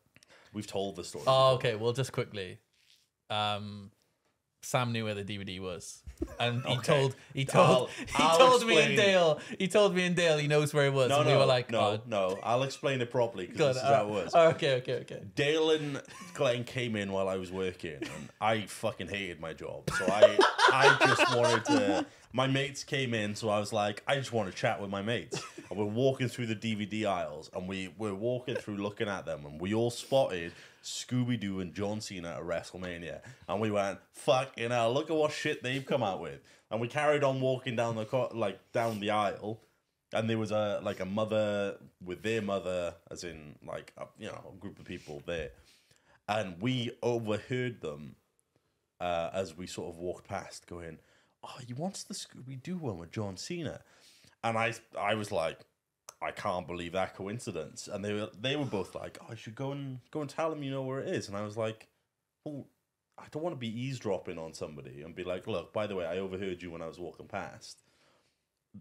We've told the story. Oh, okay. Well, just quickly. Sam knew where the DVD was, and he told me and Dale. He told me and Dale he knows where it was. No, and we were like, no. I'll explain it properly because this is how it was. Oh, okay. Dale and Glenn came in while I was working, and I fucking hated my job. So I just wanted to. My mates came in, so I was like, I just want to chat with my mates. And we're walking through the DVD aisles, and we're walking through looking at them, and we all spotted Scooby Doo and John Cena at WrestleMania, and we went, "Fucking hell! Look at what shit they've come out with." And we carried on walking down down the aisle, and there was a mother with their mother, as in like a group of people there, and we overheard them as we sort of walked past, going, "Oh, he wants the Scooby Doo one with John Cena," and I was like, I can't believe that coincidence. And they were both like, "Oh, I should go and tell him you know where it is." And I was like, "Well, I don't want to be eavesdropping on somebody and be like, look, by the way, I overheard you when I was walking past.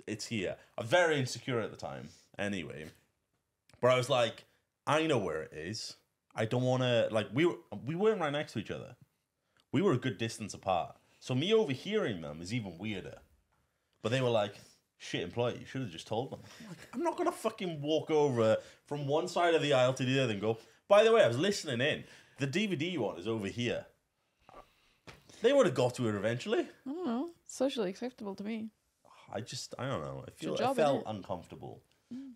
It's here." I'm very insecure at the time, anyway. But I was like, I know where it is. I don't want to we weren't right next to each other. We were a good distance apart. So me overhearing them is even weirder. But they were like, "Shit, employee, you should have just told them." I'm like, I'm not going to fucking walk over from one side of the aisle to the other and go, "By the way, I was listening in. The DVD you want is over here." They would have got to it eventually. I don't know. Socially acceptable to me. I don't know. I job, felt innit? uncomfortable.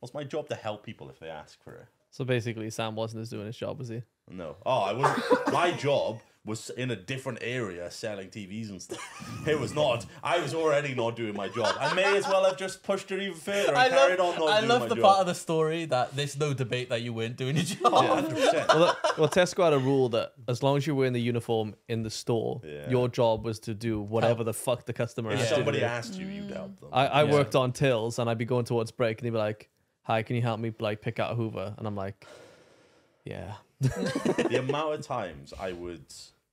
It's my job to help people if they ask for it. So basically, Sam wasn't as doing his job, was he? No. Oh, I wasn't. My job was in a different area selling TVs and stuff. It was not. I was already not doing my job. I may as well have just pushed it even further and carried on not doing my job. I love the part of the story that there's no debate that you weren't doing your job. Oh, 100%. Well, Tesco had a rule that as long as you were in the uniform in the store, your job was to do whatever the fuck the customer If asked you to somebody do. asked you, you'd help them. I worked on tills, and I'd be going towards break, and he'd be like, "Hi, can you help me pick out a Hoover?" And I'm like, "Yeah." The amount of times I would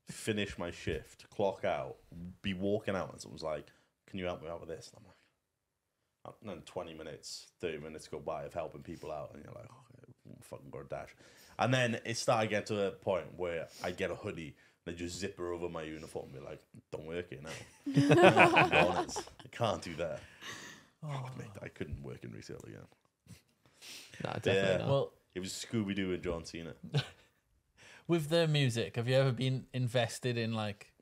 finish my shift, clock out, be walking out, and someone's like, "Can you help me out with this?" And I'm like, and then 20 minutes, 30 minutes go by of helping people out, and you're like, "Oh, I'm fucking got a dash." And then it started getting to a point where I get a hoodie, and I just zip her over my uniform and be like, "Don't work here now." I'm honest. I can't do that. Oh, mate, I couldn't work in retail again. Nah, definitely not. Well, It was Scooby Doo and John Cena. with the music, have you ever been invested in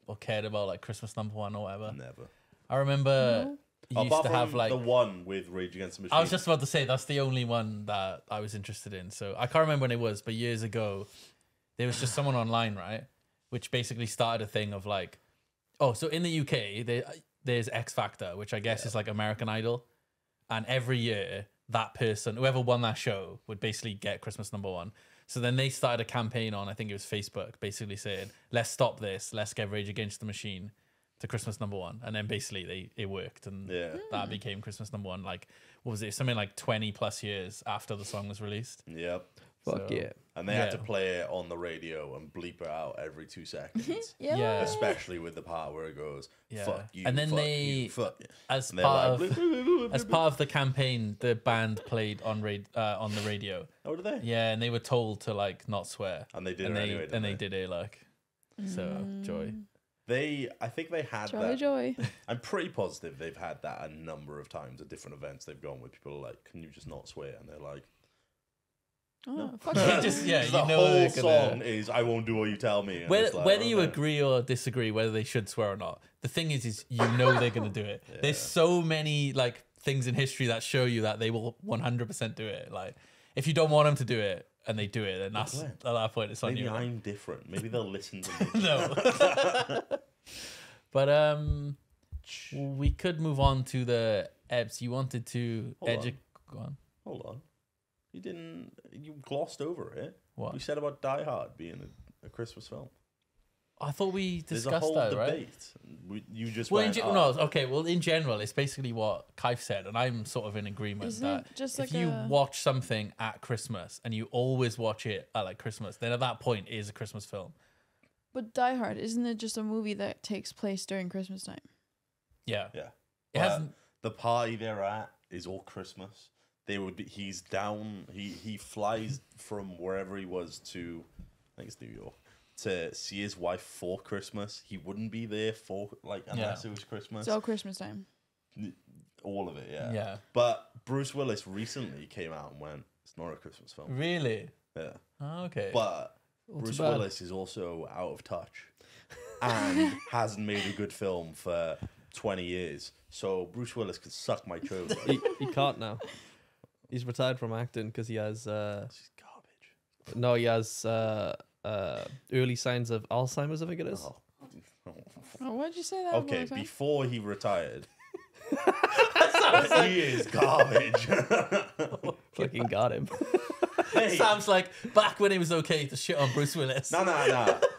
or cared about Christmas #1 or whatever? Never. I remember you used Apart to have from the one with Rage Against the Machine. I was just about to say that's the only one that I was interested in. So I can't remember when it was, but years ago, there was just someone online, right, which basically started a thing of so in the UK there's X Factor, which I guess is like American Idol, and every year that person, whoever won that show, would basically get Christmas #1. So then they started a campaign on, I think it was Facebook, basically saying, "Let's stop this. Let's get Rage Against the Machine to Christmas #1." And then basically it worked, and that became Christmas #1. What was it? Something like 20 plus years after the song was released. Yep. Fuck So- yeah. And they had to play it on the radio and bleep it out every 2 seconds. Yeah. Especially with the part where it goes, Yeah. "Fuck you, And then fuck they- you, fuck you." As And they're part like, of "Bloop, bloop, bloop, bloop, as bloop." part of the campaign, the band played on the radio. Oh, did they? Yeah, and they were told to not swear. And they did and it they anyway, and they didn't did it so joy. I think they had Joy, that. joy. I'm pretty positive they've had that a number of times at different events they've gone where people are like, "Can you just not swear?" And they're like, Oh, fuck You yeah. just you the know whole they're song gonna, is "I won't do what you tell me." And whether, it's like, whether you okay. agree or disagree whether they should swear or not. The thing is you know they're gonna do it. There's so many things in history that show you that they will 100% do it. If you don't want them to do it and they do it, then that's Glenn, at that point it's on Maybe you. I'm different. Maybe they'll listen to me. No. But Well, we could move on to the Ebbs. You wanted to Hold Go on. Hold on. You glossed over it. What? We said about Die Hard being a Christmas film. I thought we There's a discussed whole that, right? debate. You just Well, went, no, okay. Well, in general, it's basically what Kaif said, and I'm sort of in agreement Isn't that it just if like you a- watch something at Christmas and you always watch it at like Christmas, then at that point it is a Christmas film. But Die Hard, isn't it just a movie that takes place during Christmas time? Yeah, yeah. it But hasn't. the party they're at is all Christmas. He's down. He flies from wherever he was to, I think it's New York, to see his wife for Christmas. He wouldn't be there for unless it was Christmas. It's all Christmas time. All of it, yeah. Yeah, But Bruce Willis recently came out and went, "It's not a Christmas film." really. Yeah. Oh, okay. But Well, Bruce too bad. Willis is also out of touch and hasn't made a good film for 20 years. So Bruce Willis could suck my chode. He can't now. He's retired from acting because he has This is garbage. no, he has early signs of Alzheimer's. I think it is. Oh. Oh, why did you say that? Okay, one more time? before he retired, he is garbage. Fucking got him. Hey, Sounds like back when it was okay to shit on Bruce Willis. no.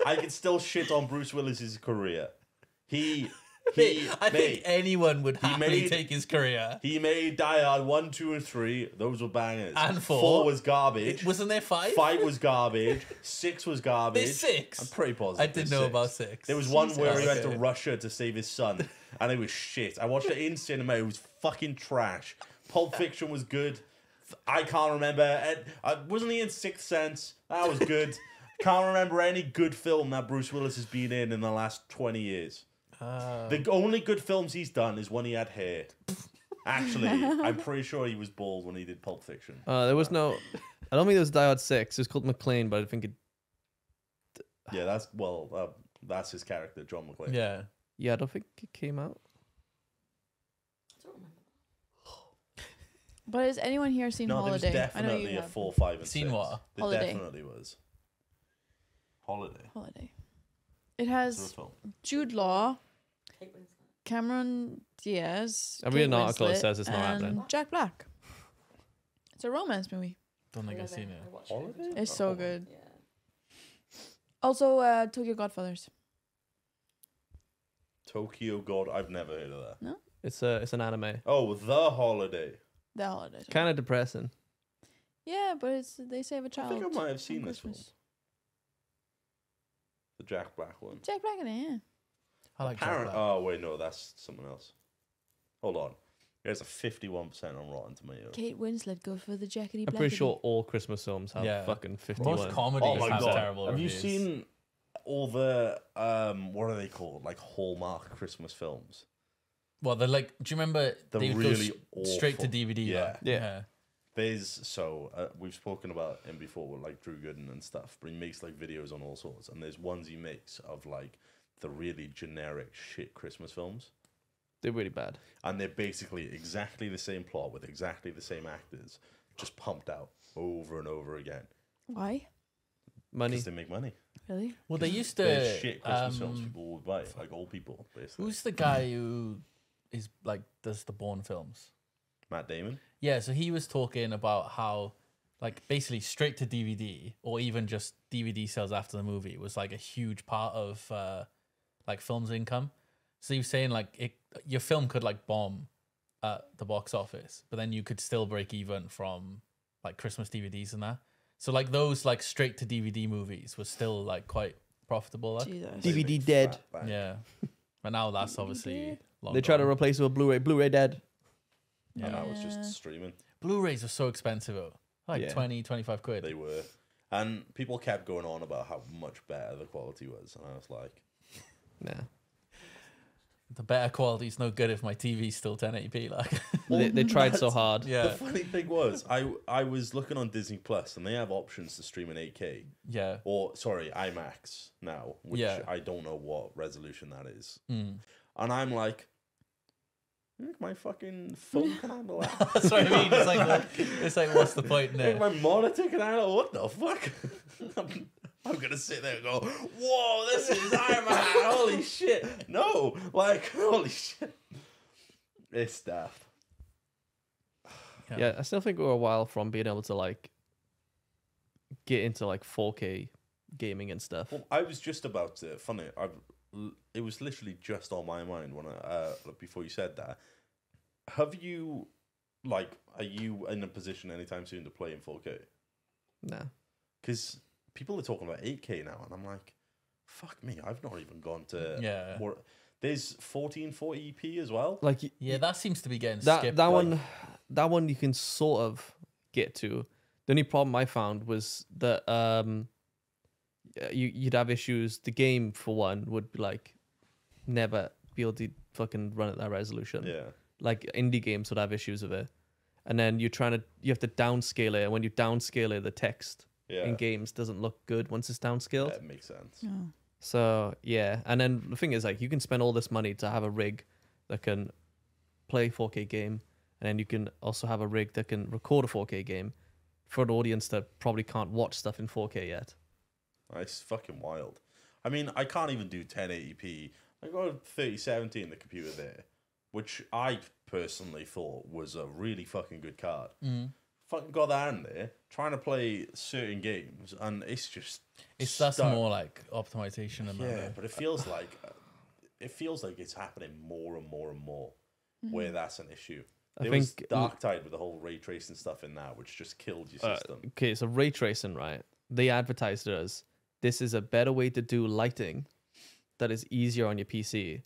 I can still shit on Bruce Willis's career. I think anyone would happily made- take his career. He made Die Hard 1, 2, and 3. Those were bangers. And 4. 4 was garbage. Wasn't there 5? 5 was garbage. 6 was garbage. There's 6. I'm pretty positive. I didn't there's know 6. about 6. There was one where he went to Okay. Russia to save his son, and it was shit. I watched it in cinema. It was fucking trash. Pulp Fiction was good. I can't remember. Wasn't he in Sixth Sense? That was good. Can't remember any good film that Bruce Willis has been in the last 20 years. The only good films he's done is when he had hair. Actually, I'm pretty sure he was bald when he did Pulp Fiction. There was no. I don't think there was Die Hard 6. It was called McClane, but I think it. Yeah, that's his character, John McClane. Yeah. Yeah, I don't think it came out. I don't remember. But has anyone here seen No, there was Holiday? I know definitely you a have. 4, 5, and Seen 6. what? There Holiday. definitely was. Holiday. Holiday. It It's a has film. Jude Law, Kate Winslet. Cameron Diaz. I read an Kate article that Winslet, says it's not and happening. Jack Black. It's a romance movie. Don't think I've Love seen it. I watch it every Holiday? time. It's so good. Yeah. Also, Tokyo Godfathers. Tokyo God. I've never heard of that. It's an anime. Oh, The Holiday. The Holiday. Kind of depressing. Yeah, but they save a I child. think I might have on seen this film. Christmas. The Jack Black one. Jack Black in it, yeah. I like Jack Apparent. Black. Oh wait, no, that's someone else. Hold on. There's a 51% on Rotten Tomatoes. Kate Winslet, go for the jackety I'm pretty sure all Christmas films have Yeah. fucking 51. Most comedies Oh my have god! terrible Have reviews. you seen all the what are they called? Like Hallmark Christmas films. Well, they're like, do you remember They're they would really go straight to awful. DVD? Yeah. like? Yeah. We've spoken about him before with like Drew Gooden and stuff, but he makes like videos on all sorts, and there's ones he makes of like the really generic shit Christmas films, They're really bad. and they're basically exactly the same plot with exactly the same actors, just pumped out over and over again Why? Money. because they make money. Really? Well, they used to. They're shit Christmas films people would buy, like old people, basically. Who's the guy who is like does the Bourne films? Matt Damon? Yeah, so he was talking about how, like, basically straight to DVD or even just DVD sales after the movie was like a huge part of like film's income. So he was saying like your film could like bomb at the box office, but then you could still break even from like Christmas DVDs and that. So like those like straight to DVD movies was still like quite profitable. Like. Jesus. DVD They make dead. fat bank. Yeah, but now that's obviously long They try to gone. replace it with Blu-ray. Blu-ray dead. And that was Yeah. just streaming. Blu-rays are so expensive, though. Like Yeah. 20, 25 quid. They were. And people kept going on about how much better the quality was. And I was like, Nah. The better quality is no good if my TV's still 1080p. Like, They tried so hard. the yeah, funny thing was, I was looking on Disney Plus and they have options to stream in 8K. yeah. Or, sorry, IMAX now, which Yeah. I don't know what resolution that is. Mm. And I'm like, my fucking phone can handle that. That's what I mean. It's like what's the point Like, now? my monitor can handle what the fuck? I'm gonna sit there and go, whoa, this is Iron Man, holy shit. No, like, holy shit. It's daft. Yeah, I still think we're a while from being able to like get into like 4K gaming and stuff. Well, I was just about to, funny, it was literally just on my mind when before you said that. Have you, like, are you in a position anytime soon to play in 4K? Nah. Because people are talking about 8K now, and I'm like, fuck me, I've not even gone to Yeah. more. There's 1440p as well. Like Yeah, that seems to be getting that skipped. that one you can sort of get to. The only problem I found was that you'd have issues. The game for one would like never be able to fucking run at that resolution. Yeah. Like indie games would have issues with it. And then you have to downscale it, and when you downscale it, the text Yeah. in games doesn't look good once it's downscaled. That makes sense. Oh. So yeah, and then the thing is, like, you can spend all this money to have a rig that can play 4K game, and then you can also have a rig that can record a 4K game for an audience that probably can't watch stuff in 4K yet. It's fucking wild. I mean, I can't even do 1080p. I got 3070 in the computer there, which I personally thought was a really fucking good card. Fucking got that in there, trying to play certain games, and it's just That's stuck. more like optimization and Yeah, but it feels like it's happening more and more and more, where that's an issue. I There was think Darktide with the whole ray tracing stuff in that, which just killed your system. okay, so ray tracing, right? They advertised it as this is a better way to do lighting that is easier on your PC.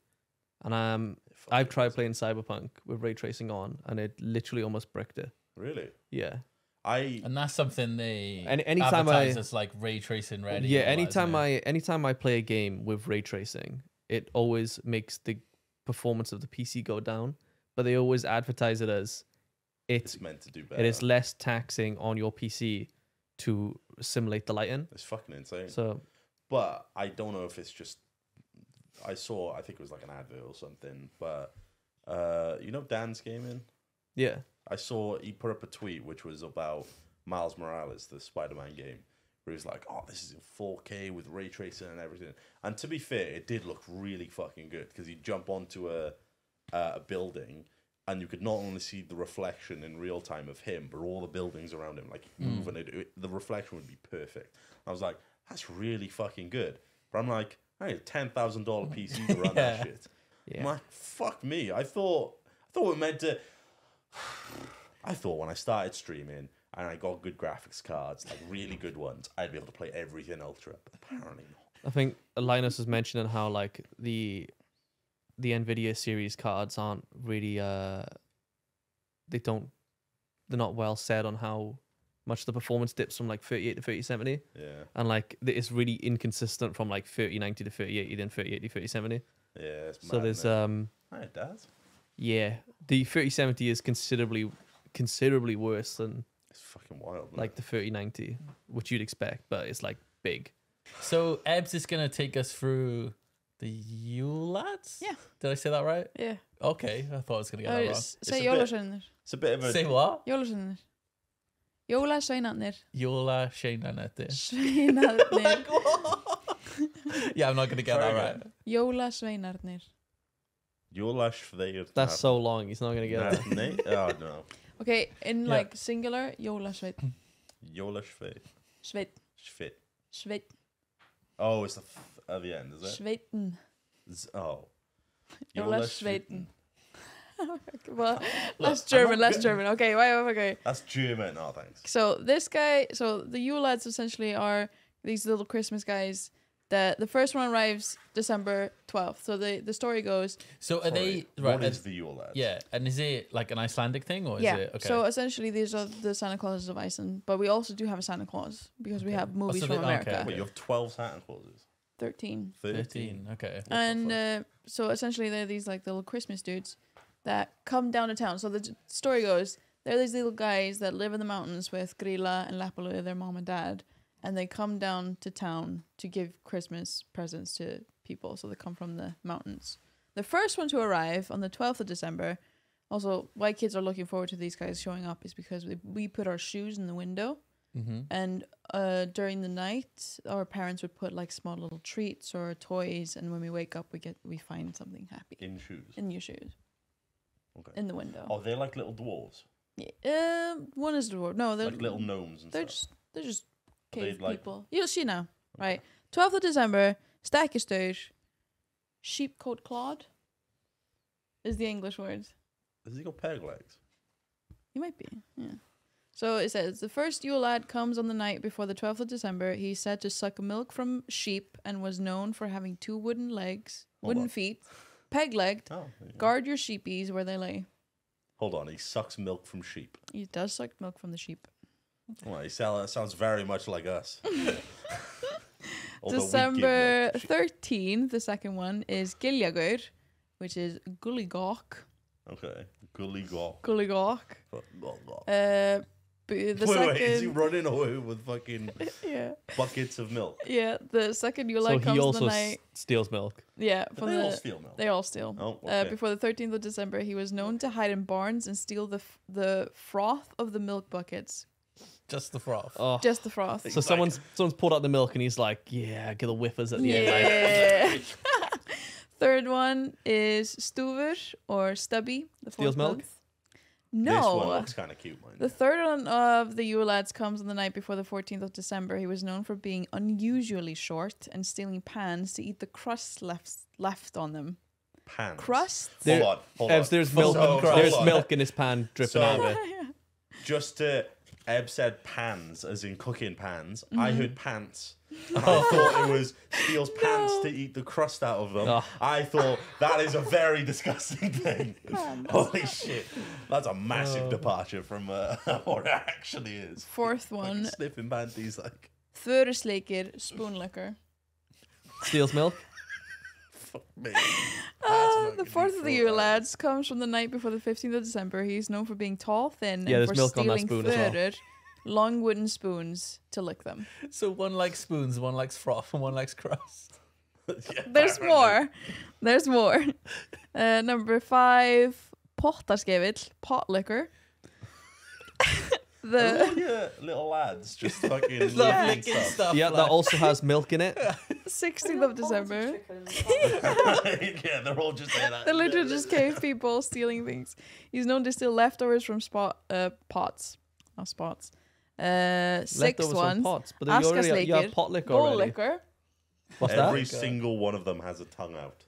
And I've tried playing Cyberpunk with ray tracing on, and it literally almost bricked it. Really? Yeah. and that's something they anytime advertise as like ray tracing ready. Yeah, and all that, isn't it? anytime I play a game with ray tracing, it always makes the performance of the PC go down. But they always advertise it as It's meant to do better. it is less taxing on your PC to simulate the lighting. It's fucking insane. So But I don't know if it's just. I think it was like an advert or something. But you know Dan's Gaming? yeah, I saw he put up a tweet which was about Miles Morales, the Spider-Man game, where he was like, "Oh, this is in 4K with ray tracing and everything." And to be fair, it did look really fucking good because you jump onto a building and you could not only see the reflection in real time of him, but all the buildings around him like move, and the reflection would be perfect. I was like, "That's really fucking good." But I'm like, I need a $10,000 PC to run that shit. yeah. I'm like, fuck me. I thought we meant to. I thought when I started streaming and I got good graphics cards, like really good ones, I'd be able to play everything ultra. But apparently not. I think Linus was mentioning how like the Nvidia series cards aren't really they're not well set on how much the performance dips from like 38 to 3070, Yeah, and like it's really inconsistent from like 3090 to 3080, then 3080 to 3070. yeah. It's So mad, there's innit? Hi, Dad. yeah, the 3070 is considerably worse than It's fucking wild. like the 3090, which you'd expect, but it's like big. So Ebbs is gonna take us through the Yule lads. Yeah. Did I say that right? Yeah. Okay, I thought I was gonna get that wrong. Say a bit- jólasveinarnir. It's a bit of a. Say what? Jólasveinarnir. Jólasveinarnir. Yola Shaynanette. Sveinarnir. Yeah, I'm not gonna get Try that again. right. Jólasveinarnir. Jólash Ftheir. That's so long. He's not gonna get it. Oh no. Okay, in Yeah. like singular, jólasveinn. Jólash Ftheir. Sveinn. Shfit. Sveinn. Oh, it's the at the end, is it? Sveinn. Oh. Jólasveinn. Well, Look, less German, I'm not less good- German. Okay, wait, okay. That's German. Oh, thanks. So this guy, so the Yule lads essentially are these little Christmas guys. The first one arrives December 12th. So the story goes, So are they Sorry, right? What is the Yule lads? Yeah, and is it like an Icelandic thing or is yeah. it okay? So essentially these are the Santa Clauses of Iceland, but we also do have a Santa Claus because we Okay. have movies so from they- America. okay. Wait, you have 12 Santa Clauses. 13. 13. Okay. What the And fuck? so essentially they're these like little Christmas dudes that come down to town. So the story goes, they're these little guys that live in the mountains with Grilla and Lapalu, their mom and dad, and they come down to town to give Christmas presents to people. So they come from the mountains. The first one to arrive on the 12th of December, also why kids are looking forward to these guys showing up is because we put our shoes in the window Mm-hmm. And during the night, our parents would put like small little treats or toys, and when we wake up, we find something happy In shoes. in your shoes, Okay. in the window. Oh, they're like little dwarves. Yeah. One is dwarf. No, they're Like little gnomes and They're stuff. just Are cave they, like- people. You'll see now, right? 12th of December, Stakkestuur, sheepcoat clod is the English word. Has he got peg legs? You might be, yeah. So it says, the first Yule lad comes on the night before the 12th of December. He's said to suck milk from sheep and was known for having 2 wooden Hold on. feet, peg-legged. Oh. There you go. Guard your sheepies where they lay. Hold on. He sucks milk from sheep. He does suck milk from the sheep. Well, sounds very much like us. Although we give December milk to sheep. 13th, the second one, is Giljagur, which is Gulligok. Okay. Gully gawk. Gulligok. Wait, The wait, is he second... running away with fucking Yeah. buckets of milk? Yeah, the second Yule So lad he comes on also the night... steals milk. Yeah, But from they all the... steal milk. They all steal. Oh, okay. Before the 13th of December, he was known to hide in barns and steal the froth of the milk buckets. Just the froth. Oh. Just the froth. So someone's pulled out the milk and he's like, yeah, get the whiffers at the end. Like, Yeah. Third one is Stuvur or Stubby. The Steals fourth milk? month. This one No. looks kind of cute, man. The third one of the Yule lads comes on the night before the 14th of December. He was known for being unusually short and stealing pans to eat the crusts left on them. Pans. Crusts? There- Hold on. There's milk. So, There's hold on. milk in his pan dripping So- out of it. Just to, Eb said pans, as in cooking pans. Mm-hmm. I heard pants. And I thought it was steals pants to eat the crust out of them. Oh. I thought that is a very disgusting thing. Holy shit. That's a massive departure from what it actually is. Fourth Like one, sniffing panties, like, Þurisleikir, spoon liquor. Steals milk. fuck me. The fourth of the Yule lads comes from the night before the 15th of December. He's known for being tall, thin, Yeah, and there's for milk on that stealing spoon as well. further long wooden spoons to lick them. So one likes spoons, one likes froth, and one likes crust. Yeah, There's apparently. more. There's more. Number 5, pottaskevill, pot liquor. Are all The your little lads just fucking Love licking licking stuff. stuff. Yeah, that like- also has milk in it. 16th of December. Yeah, they're all just there. They're literally just cave people stealing things. He's known to steal leftovers from pots. Not spots. Sixth Leftovers one, from pots. But then you already you have Askasleikir, pot liquor bowl already. liquor. What's Every that? single one of them has a tongue out.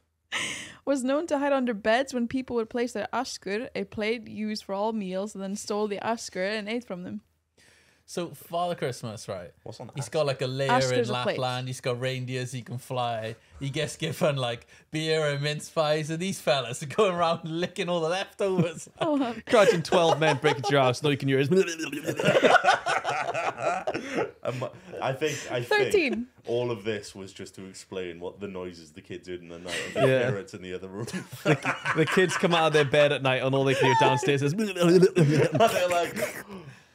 Was known to hide under beds when people would place their askur, a plate used for all meals, and then stole the askur and ate from them. So Father Christmas, right? What's on He's that? got like a lair Asker's in a plate. Lapland. He's got reindeers he can fly. He gets given like beer and mince pies, and these fellas are going around licking all the leftovers. Crouching 12 men break into your house. No, you can hear it. I think 13. all of this was just to explain what the noises the kids did in the night of the Yeah. parents in the other room. The kids come out of their bed at night and all they can hear downstairs is. And they're like,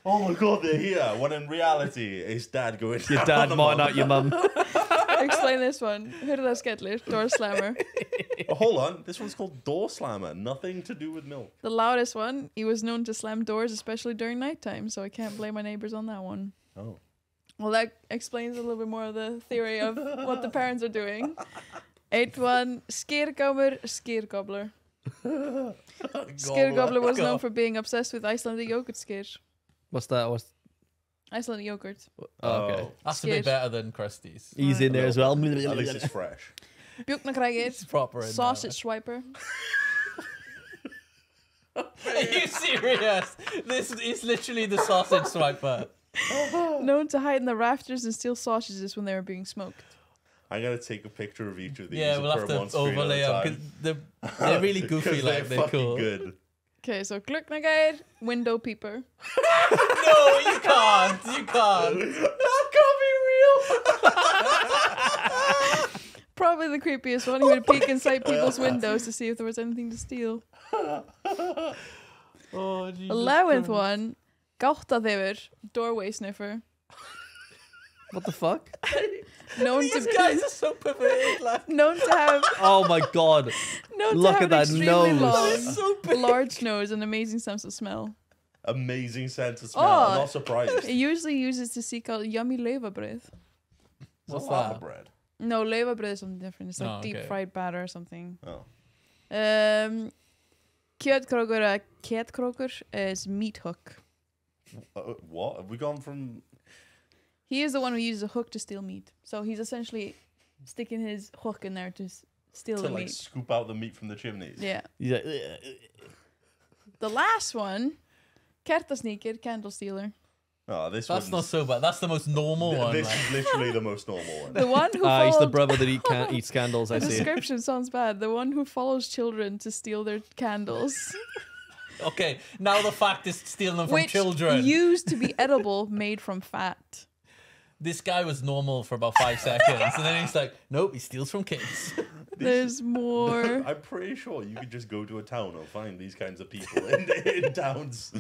oh my god, they're here. When in reality, it's dad going Your down dad on the marting mum. out your mum. Explain this one. Hurðaskellir, door slammer. Oh, hold on, this one's called Door Slammer. Nothing to do with milk. The loudest one. He was known to slam doors, especially during nighttime, so I can't blame my neighbors on that one. Oh. Well, that explains a little bit more of the theory of what the parents are doing. 8th one, Skirgamur, Skirgobler. Skirgobler was known for being obsessed with Icelandic yogurt skir. What's that? Icelandic yogurt. Oh, okay. That's a bit Scared. better than Krusty's. He's in there as well. At least it's fresh. Björknakrækir, It's proper. In sausage swiper. there. Are you serious? This is literally the sausage swiper. Known to hide in the rafters and steal sausages when they were being smoked. I'm going to take a picture of each of these. Yeah, we'll and have put them on to screen at overlay a them time. because they're really goofy. 'Cause Like they're fucking cool. good. Okay, so Glöcknagær, window peeper. No, you can't. You can't. That can't be real. Probably the creepiest one. He would peek inside people's windows to see if there was anything to steal. Oh, Jesus 11th Christ. one, Gáttaþefur, doorway sniffer. What the fuck? Known These to guys are so perverted. Like, known to have Oh my god. known Look to have at that an extremely nose. so big. large nose and amazing sense of smell. amazing sense of smell. Oh. I'm not surprised. It usually uses to seek out yummy leverbröd. What's It's not that? bread. No, leverbröd is something different. It's like Oh, deep okay. fried batter or something. Oh. Kjötkrokur is meat hook. What? Have we gone from... He is the one who uses a hook to steal meat. So he's essentially sticking his hook in there to steal to the like meat. scoop out the meat from the chimneys? Yeah. He's like, The last one, kertasníkir, candle stealer. Oh, this That's one's- not so bad. That's the most normal one. This like. is literally the most normal one. The one who he's the followed... brother that eats candles. I The see. description sounds bad. The one who follows children to steal their candles. Okay, now the fact is stealing them from Which children. used to be edible, made from fat. This guy was normal for about 5 seconds, and then he's like, nope, he steals from kids. There's more. I'm pretty sure you could just go to a town and find these kinds of people in towns.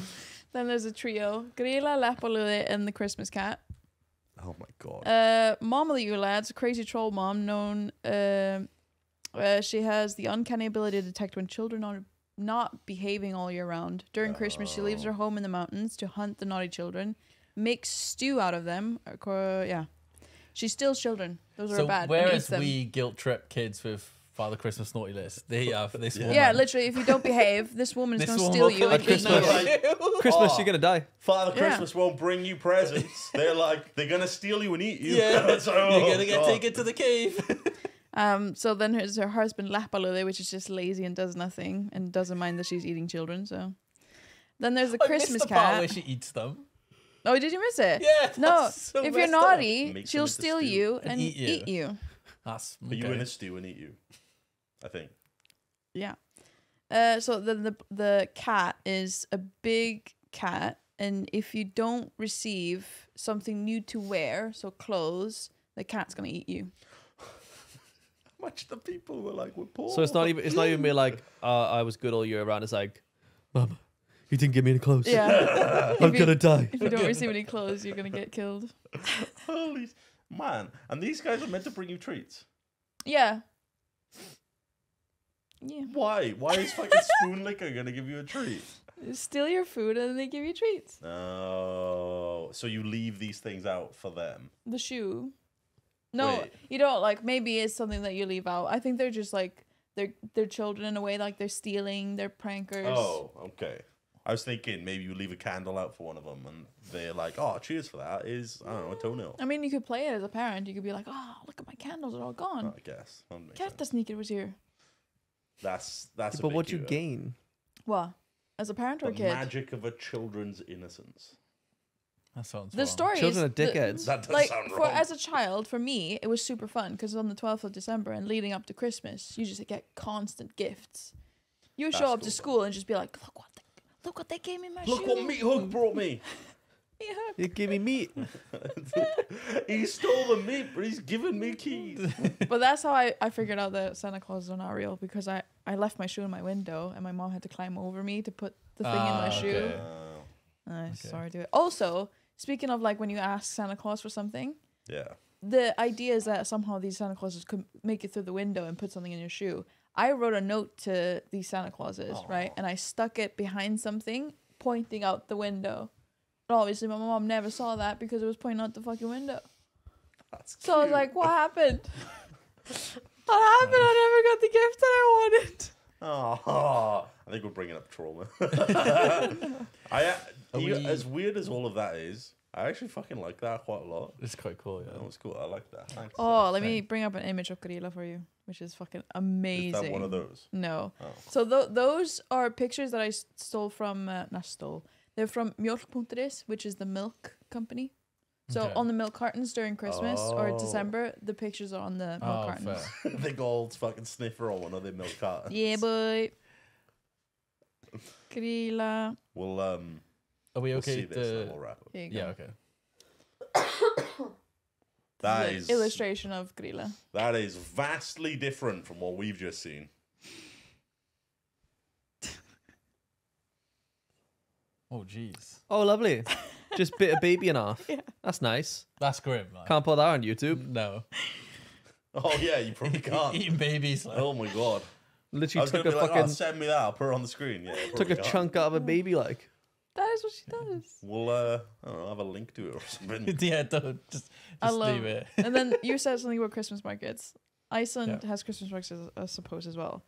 Then there's a trio. Grilla, Leppalúði, and the Christmas cat. Oh my god. Mom of the Yule Lads, a crazy troll mom known... she has the uncanny ability to detect when children are not behaving all year round. During Christmas, she leaves her home in the mountains to hunt the naughty children, makes stew out of them. Yeah. She steals children. Those are So bad. and whereas eats them. we guilt trip kids with Father Christmas naughty list, they have this woman. Yeah, literally, if you don't behave, this woman's This going to woman steal will you come and and eat kill you. you. Christmas, Oh. you're gonna die. Father Yeah. Christmas won't bring you presents. They're gonna steal you and eat you. Yeah, It's like, oh, you're gonna get God. taken to the cave. So then there's her husband Leppalúði, which is just lazy and does nothing and doesn't mind that she's eating children. So then there's the I Christmas missed the part cat. where she eats them. Oh, did you miss it? Yeah, No, that's so if you're messed up. naughty, Makes she'll them into steal stew. you And and eat you. eat you. That's Put you okay. in a stew and eat you. I think. Yeah. So then the cat is a big cat, and if you don't receive something new to wear, so clothes, the cat's gonna eat you. Much the people were like, we're poor. So it's not even me like I was good all year round. It's like, Mama, you didn't give me any clothes. Yeah. I'm you- gonna die. If you don't receive any clothes, you're gonna get killed. Holy man! And these guys are meant to bring you treats. Yeah. Yeah. Why? Why is fucking Spoon Liquor gonna give you a treat? Steal your food and then they give you treats. Oh, so you leave these things out for them? The shoe. No, Wait. you don't like. Maybe it's something that you leave out. I think they're just like they're children in a way. Like they're stealing. They're prankers. Oh, okay. I was thinking maybe you leave a candle out for one of them, and they're like, "Oh, cheers for that." Is I don't know a toenail. I mean, you could play it as a parent. You could be like, "Oh, look at my candles are all gone." I guess. That makes Cat sense. the sneaker was here. That's a But bit what you cuter. gain? What? As a parent or The a kid? magic of a children's innocence. That sounds The wrong. story Children is are dickheads. That does like sound for wrong. as a child, for me, it was super fun because on the 12th of December and leading up to Christmas, you just get constant gifts. You That's show up cool, to school and just be like, look what they gave me in my Look shoe. what Meat Hook brought me. Meat Hook. You give me meat. He stole the meat, but he's given me keys. But that's how I figured out that Santa Claus are not real because I left my shoe in my window and my mom had to climb over me to put the thing in my shoe. okay. I sorry to do it. Also, speaking of like when you ask Santa Claus for something, Yeah. the idea is that somehow these Santa Clauses could make it through the window and put something in your shoe. I wrote a note to these Santa Clauses, right? And I stuck it behind something pointing out the window. But obviously my mom never saw that because it was pointing out the fucking window. That's So I was cute. like, what happened? What happened? I never got the gift that I wanted. Oh, I think we're bringing up trauma. As weird as all of that is, I actually fucking like that quite a lot. It's quite cool, yeah. That was cool. I like that. Thanks. Oh, let me bring up an image of Gorilla for you, which is fucking Is amazing. that one of those? No. Oh. So those are pictures that I stole from, not stole, they're from Mjölk.is, which is the milk company. So Okay. on the milk cartons during Christmas or Oh. December, the pictures are on the milk Oh, cartons. fair. They got old fucking sniffer on one of their milk cartons. Yeah, boy. Gorilla. We'll Are we we'll okay see this and to... we'll wrap up. Here you go. Yeah, okay. That The is illustration of Gorilla. that is vastly different from what we've just seen. Oh, jeez. Oh, lovely. Just bit a baby in half. Yeah. That's nice. That's grim. Like. Can't put that on YouTube. No. Oh yeah, you probably can't. Eating babies. Like. Oh my god. I Literally was took gonna a be like, fucking oh, send me that. I'll put it on the screen. Yeah, took a chunk out of a baby like. That that's what she does. We'll I don't know, have a link to it or something. Yeah, don't just I love leave it. And then you said something about Christmas markets. Iceland has Christmas markets, I suppose, as well.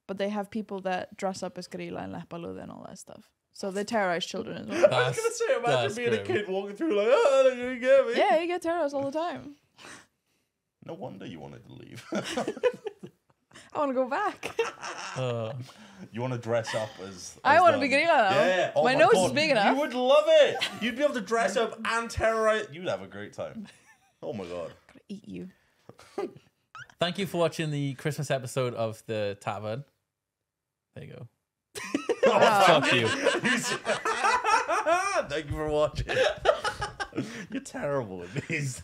But they have people that dress up as gorilla and leopoldo and all that stuff. So they terrorize children as well. I was gonna say, imagine that's being a grim. kid walking through like, oh, they're gonna get me. Yeah, you get terrorized all the time. No wonder you wanted to leave. I want to go back. You want to dress up as I want to them. be gorilla now. Yeah. Oh my nose God. is big enough. You would love it. You'd be able to dress up and terrorize. You'd have a great time. Oh my God. I'm gonna eat you. Thank you for watching the Christmas episode of the Tavern. There you go. Wow. Fuck you. Thank you for watching. You're terrible at these.